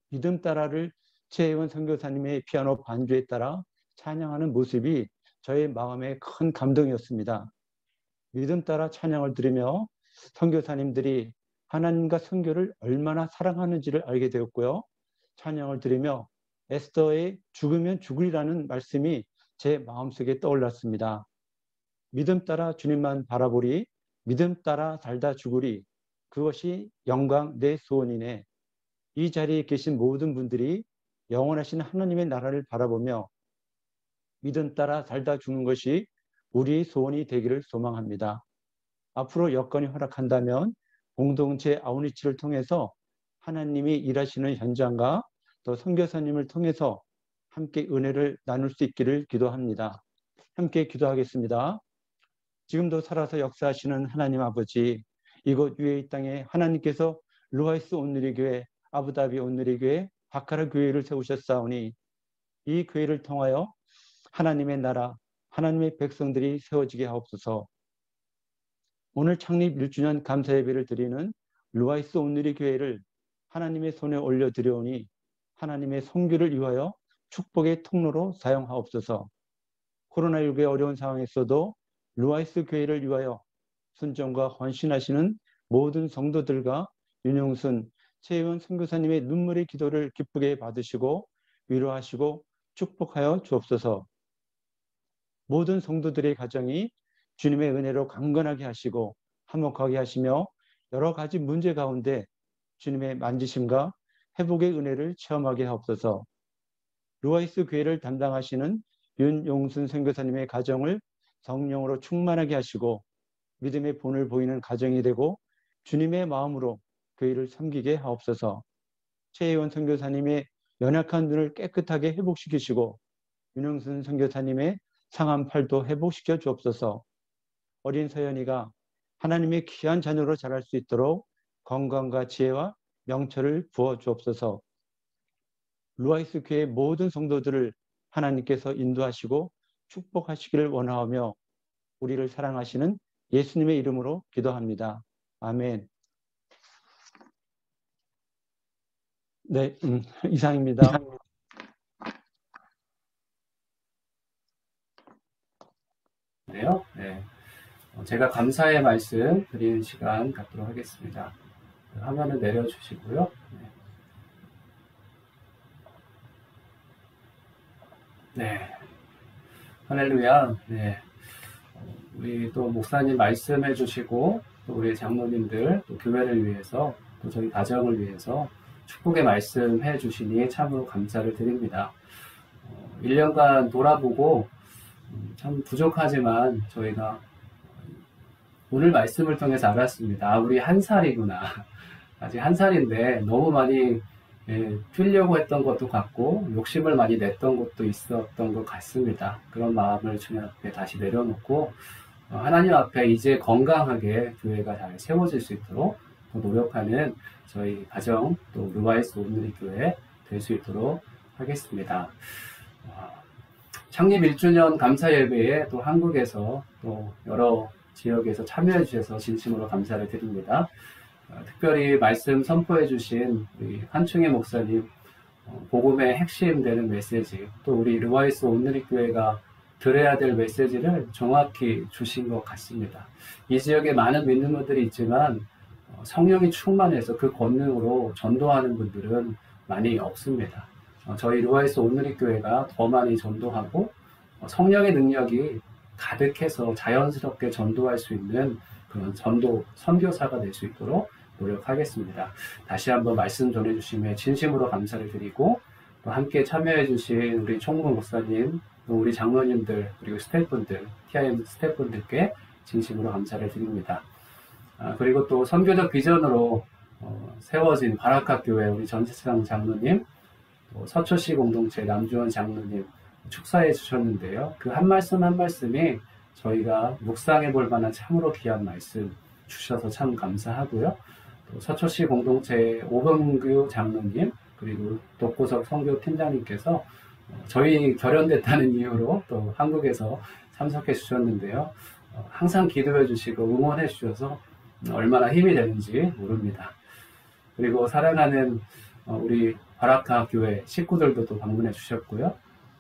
믿음 따라를 최혜원 선교사님의 피아노 반주에 따라 찬양하는 모습이 저의 마음에 큰 감동이었습니다. 믿음 따라 찬양을 들으며 선교사님들이 하나님과 선교를 얼마나 사랑하는지를 알게 되었고요. 찬양을 들으며 에스더의 죽으면 죽으리라는 말씀이 제 마음속에 떠올랐습니다. 믿음 따라 주님만 바라보리, 믿음 따라 살다 죽으리, 그것이 영광 내 소원이네. 이 자리에 계신 모든 분들이 영원하신 하나님의 나라를 바라보며 믿음 따라 살다 죽는 것이 우리의 소원이 되기를 소망합니다. 앞으로 여건이 허락한다면 공동체 아웃리치를 통해서 하나님이 일하시는 현장과 또 선교사님을 통해서 함께 은혜를 나눌 수 있기를 기도합니다. 함께 기도하겠습니다. 지금도 살아서 역사하시는 하나님 아버지, 이곳 UAE 땅에 하나님께서 루아이스 온누리 교회, 아부다비 온누리 교회, 바카라 교회를 세우셨사오니 이 교회를 통하여 하나님의 나라, 하나님의 백성들이 세워지게 하옵소서. 오늘 창립 1주년 감사 예배를 드리는 루아이스 온누리 교회를 하나님의 손에 올려드려오니 하나님의 선교를 위하여 축복의 통로로 사용하옵소서. 코로나19의 어려운 상황에서도 루아이스 교회를 위하여 순종과 헌신하시는 모든 성도들과 윤용순, 최혜원 선교사님의 눈물의 기도를 기쁘게 받으시고 위로하시고 축복하여 주옵소서. 모든 성도들의 가정이 주님의 은혜로 강건하게 하시고 화목하게 하시며 여러 가지 문제 가운데 주님의 만지심과 회복의 은혜를 체험하게 하옵소서. 루아이스 교회를 담당하시는 윤용순 선교사님의 가정을 성령으로 충만하게 하시고 믿음의 본을 보이는 가정이 되고 주님의 마음으로 교회를 섬기게 하옵소서. 최혜원 선교사님의 연약한 눈을 깨끗하게 회복시키시고 윤용순 선교사님의 상한 팔도 회복시켜 주옵소서. 어린 서연이가 하나님의 귀한 자녀로 자랄 수 있도록 건강과 지혜와 명철을 부어 주옵소서. 루아이스 교회 모든 성도들을 하나님께서 인도하시고 축복하시기를 원하오며 우리를 사랑하시는 예수님의 이름으로 기도합니다. 아멘. 네, 이상입니다. 네. 제가 감사의 말씀 드리는 시간 갖도록 하겠습니다. 화면을 내려주시고요. 네. 할렐루야. 네. 우리 또 목사님 말씀해 주시고 또 우리 장로님들 또 교회를 위해서 또 저희 가정을 위해서 축복의 말씀 해 주시니 참으로 감사를 드립니다. 1년간 돌아보고 참 부족하지만 저희가 오늘 말씀을 통해서 알았습니다. 아, 우리 한 살이구나. 아직 한 살인데 너무 많이 틀려고 했던 것도 같고 욕심을 많이 냈던 것도 있었던 것 같습니다. 그런 마음을 주님 앞에 다시 내려놓고 하나님 앞에 이제 건강하게 교회가 잘 세워질 수 있도록 노력하는 저희 가정 또 루아이스 온누리 교회 될 수 있도록 하겠습니다. 창립 1주년 감사 예배에 또 한국에서 또 여러 지역에서 참여해 주셔서 진심으로 감사를 드립니다. 특별히 말씀 선포해 주신 우리 한충희 목사님 복음의 핵심 되는 메시지, 또 우리 루아이스 온누리 교회가 들어야 될 메시지를 정확히 주신 것 같습니다. 이 지역에 많은 믿는 분들이 있지만 성령이 충만해서 그 권능으로 전도하는 분들은 많이 없습니다. 저희 루아이스 온누리 교회가 더 많이 전도하고 성령의 능력이 가득해서 자연스럽게 전도할 수 있는 그런 전도 선교사가 될 수 있도록 노력하겠습니다. 다시 한번 말씀 전해주심에 진심으로 감사를 드리고 또 함께 참여해주신 우리 총무 목사님, 또 우리 장로님들, 그리고 스태프분들, TIM 스태프분들께 진심으로 감사를 드립니다. 그리고 또 선교적 비전으로 세워진 바라카 교회 우리 전지상 장로님, 또 서초시 공동체 남주원 장로님 축사해 주셨는데요. 그 한 말씀 한 말씀이 저희가 묵상해 볼 만한 참으로 귀한 말씀 주셔서 참 감사하고요. 또 서초시 공동체 오범규 장로님, 그리고 독고석 선교 팀장님께서 저희 결연됐다는 이유로 또 한국에서 참석해 주셨는데요. 항상 기도해 주시고 응원해 주셔서 얼마나 힘이 되는지 모릅니다. 그리고 사랑하는 우리 바라카 교회 식구들도 또 방문해 주셨고요.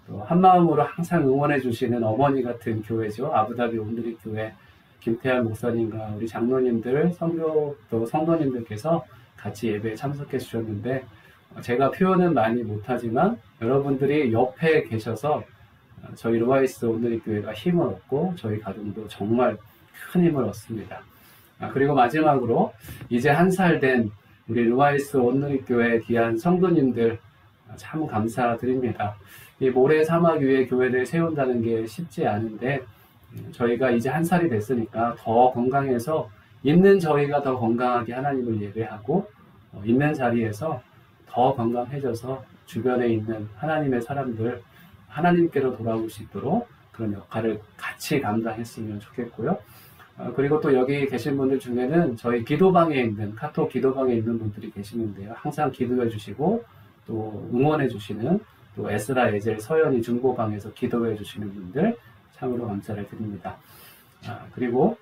또 한마음으로 항상 응원해 주시는 어머니 같은 교회죠. 아부다비 온누리 교회 김태환 목사님과 우리 장로님들, 선교 또 성도님들께서 같이 예배에 참석해 주셨는데 제가 표현은 많이 못하지만 여러분들이 옆에 계셔서 저희 루아이스 온누리 교회가 힘을 얻고 저희 가정도 정말 큰 힘을 얻습니다. 그리고 마지막으로 이제 1살 된 우리 루아이스 온누리 교회 귀한 성도님들 참 감사드립니다. 이 모래 사막 위에 교회를 세운다는 게 쉽지 않은데 저희가 이제 1살이 됐으니까 더 건강해서 있는 저희가 더 건강하게 하나님을 예배하고 있는 자리에서 더 건강해져서 주변에 있는 하나님의 사람들 하나님께로 돌아올 수 있도록 그런 역할을 같이 감당했으면 좋겠고요. 그리고 또 여기 계신 분들 중에는 저희 기도방에 있는 카톡 기도방에 있는 분들이 계시는데요. 항상 기도해 주시고 또 응원해 주시는 또 에스라, 에젤, 서연이 중보방에서 기도해 주시는 분들 참으로 감사를 드립니다. 그리고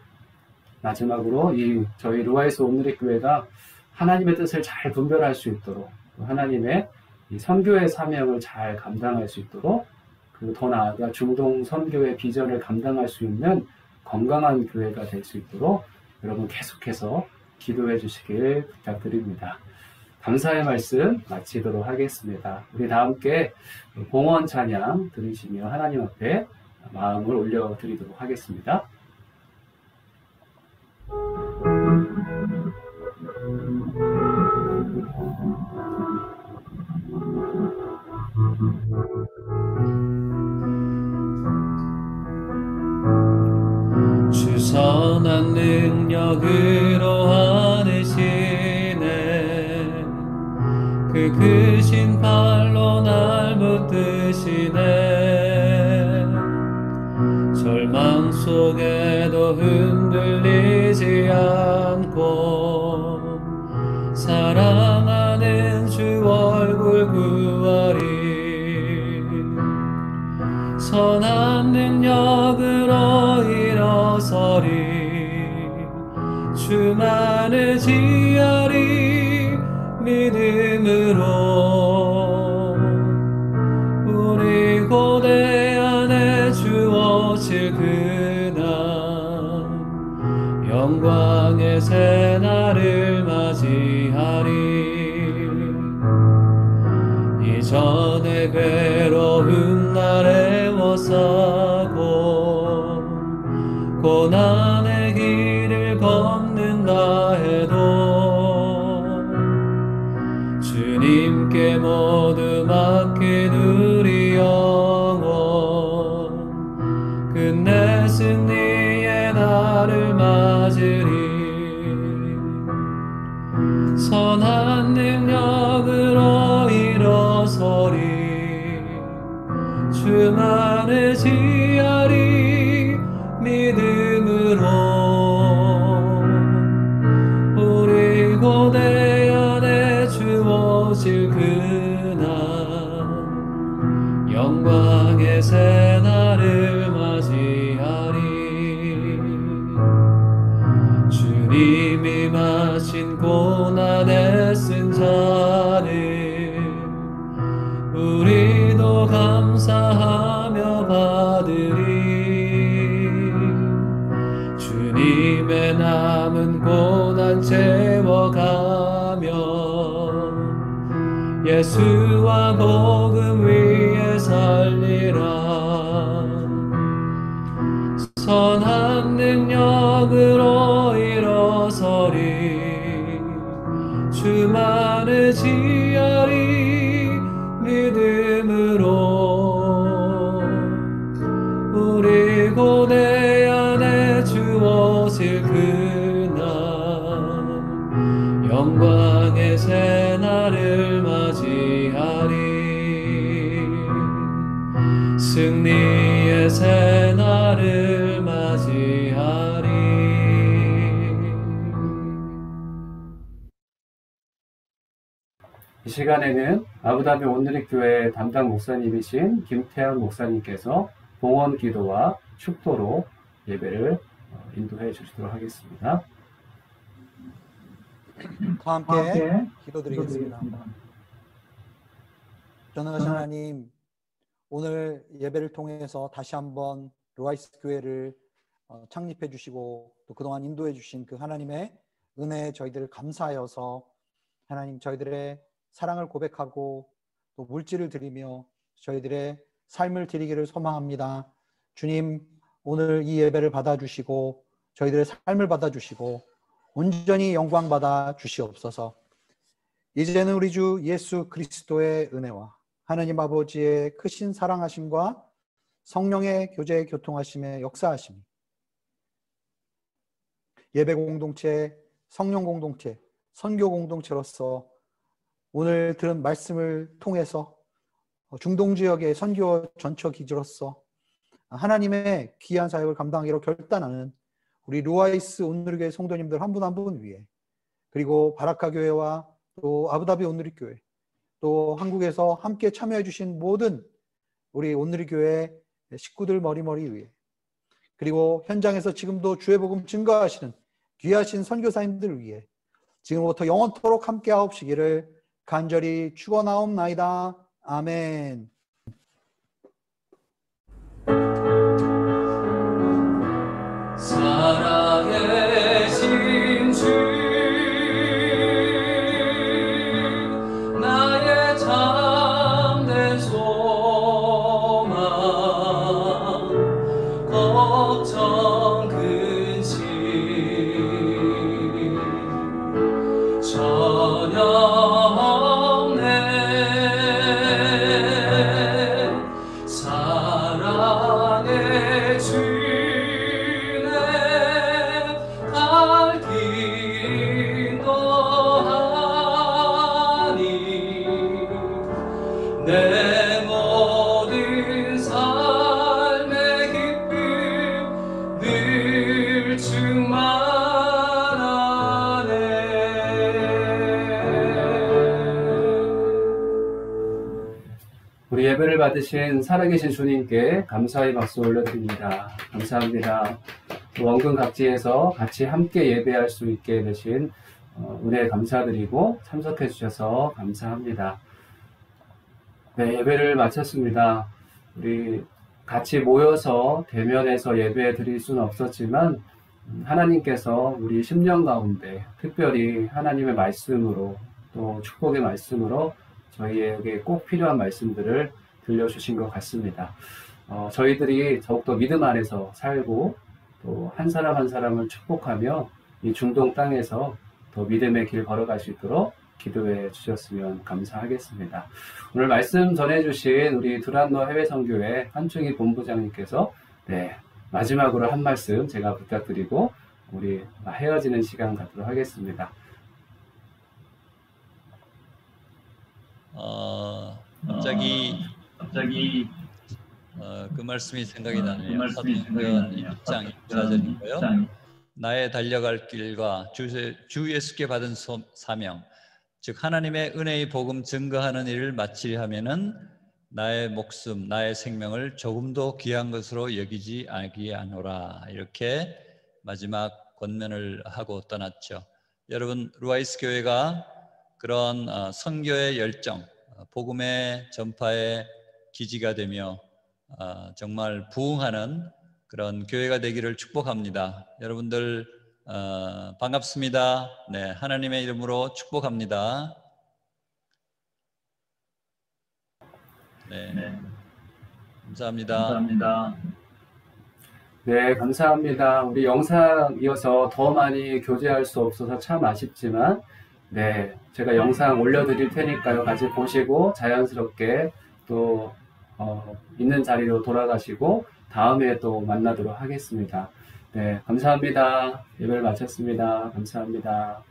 마지막으로 이 저희 루아이스 온누리 교회가 하나님의 뜻을 잘 분별할 수 있도록 또 하나님의 이 선교의 사명을 잘 감당할 수 있도록 그리고 더 나아가 중동 선교의 비전을 감당할 수 있는 건강한 교회가 될 수 있도록 여러분 계속해서 기도해 주시길 부탁드립니다. 감사의 말씀 마치도록 하겠습니다. 우리 다 함께 봉헌 찬양 들으시며 하나님 앞에 마음을 올려드리도록 하겠습니다. 주 선한 능력으로 하시네 그 크신 팔로 날 붙드시네 절망 속에도 흔들리지 않고 사랑하는 주 얼굴 구하리 선한 능력으로 일어서리 주만을 지하리 믿음으로 우리 고대 안에 주어질 그날 영광의 새날을 맞이하리 이전에 괴로운 날에 워싸고 고난의 길을 걷는다 해도 주님께 모두 맡긴 우리 영혼 끝내 승리의 날을 맞으리 선한 능력으로 일어서리 주만을 지하리 믿음으로 그날 영광의 새날을 맞이하리. 주님이 마신 고난에 쓴 잔을 우리도 감사하며 받으리. 주님의 남은 고난 채워가며 예수와 복음 위에 살리라. 선한 능력으로 일어서리. 주만을 지하리. 믿음으로 우리 고대 안에 주 오실 그날 영광의 새날을 맞이하리. 승리의 새날을 맞이하리. 이 시간에는 아부다비 온누리교회 담당 목사님이신 김태현 목사님께서 봉헌 기도와 축도로 예배를 인도해 주시도록 하겠습니다. 다 함께 기도드리겠습니다. 전능하신 하나님, 오늘 예배를 통해서 다시 한번 루아이스 교회를 창립해 주시고 또 그동안 인도해 주신 그 하나님의 은혜에 저희들을 감사하여서 하나님 저희들의 사랑을 고백하고 또 물질을 드리며 저희들의 삶을 드리기를 소망합니다. 주님, 오늘 이 예배를 받아주시고 저희들의 삶을 받아주시고 온전히 영광 받아 주시옵소서. 이제는 우리 주 예수 그리스도의 은혜와 하나님 아버지의 크신 사랑하심과 성령의 교제 교통하심의 역사하심이 예배 공동체, 성령 공동체, 선교 공동체로서 오늘 들은 말씀을 통해서 중동 지역의 선교 전처 기지로서 하나님의 귀한 사역을 감당하기로 결단하는 우리 루아이스 온누리교회 성도님들 한 분 한 분 위에, 그리고 바라카 교회와 또 아부다비 온누리교회, 또 한국에서 함께 참여해 주신 모든 우리 온누리교회 식구들 머리머리 위에, 그리고 현장에서 지금도 주의 복음 증거하시는 귀하신 선교사님들 위에 지금부터 영원토록 함께 하옵시기를 간절히 축원하옵나이다. 아멘. 살아계신 주 나의 참된 소망 걱정 근심 전혀 없네. 사랑의 주네 갈 길 너하니 내 모든 삶의 기쁨 늘 충만하네. 우리 예배를 받으신 살아계신 주님께 감사의 박수 올려드립니다. 감사합니다. 원근 각지에서 같이 함께 예배할 수 있게 되신 은혜 감사드리고 참석해 주셔서 감사합니다. 네, 예배를 마쳤습니다. 우리 같이 모여서 대면해서 예배 드릴 수는 없었지만 하나님께서 우리 심령 가운데 특별히 하나님의 말씀으로 또 축복의 말씀으로 저희에게 꼭 필요한 말씀들을 들려주신 것 같습니다. 저희들이 더욱더 믿음 안에서 살고 또 한 사람 한 사람을 축복하며 이 중동 땅에서 더 믿음의 길 걸어갈 수 있도록 기도해 주셨으면 감사하겠습니다. 오늘 말씀 전해주신 우리 두란노 해외선교회 한충희 본부장님께서 마지막으로 한 말씀 제가 부탁드리고 우리 헤어지는 시간 갖도록 하겠습니다. 갑자기 그 말씀이 생각이 나네요. 사도행전 1장 24절인가요? 나의 달려갈 길과 주 예수께 받은 사명, 즉 하나님의 은혜의 복음 증거하는 일을 마치려 하면은 나의 목숨, 나의 생명을 조금도 귀한 것으로 여기지 아니하노라. 이렇게 마지막 권면을 하고 떠났죠. 여러분, 루아이스 교회가 그런 선교의 열정, 복음의 전파의 기지가 되며 정말 부흥하는 그런 교회가 되기를 축복합니다. 여러분들 반갑습니다. 네, 하나님의 이름으로 축복합니다. 네, 감사합니다. 네, 감사합니다. 우리 영상 이어서 더 많이 교제할 수 없어서 참 아쉽지만, 네, 제가 영상 올려드릴 테니까요. 같이 보시고 자연스럽게 또 있는 자리로 돌아가시고 다음에 또 만나도록 하겠습니다. 네, 감사합니다. 예배를 마쳤습니다. 감사합니다.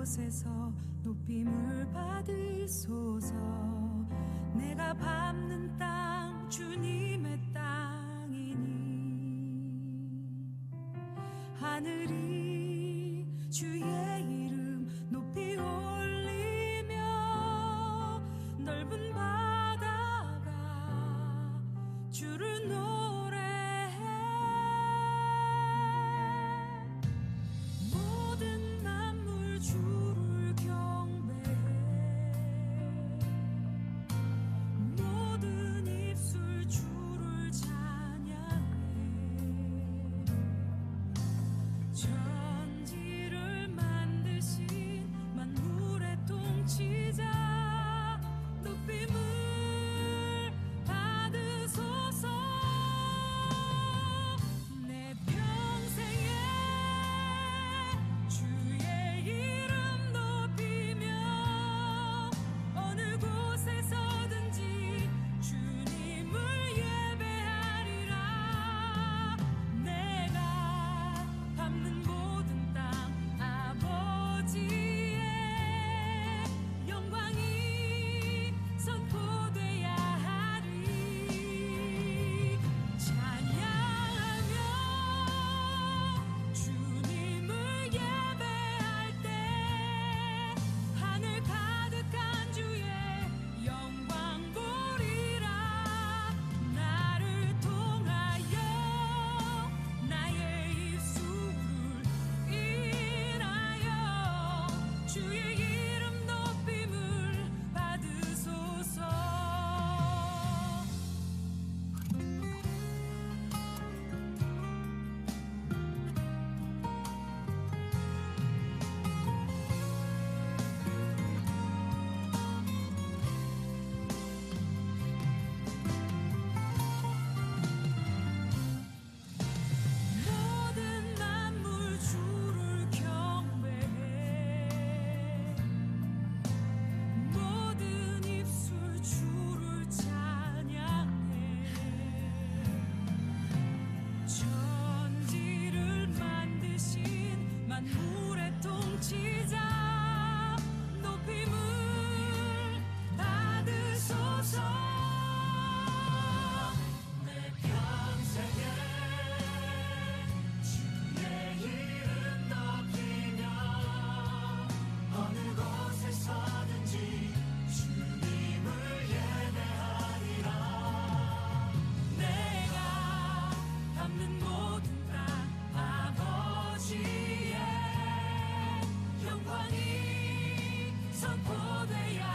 곳에서 높임을 받으소서. 내가 밟는 땅 주님의 땅이니 하늘이 주의 이름 높이 올리며 넓은 바다가 주를 노래해. 모든 만물 주를 경배해. 모든 입술 주를 선포돼야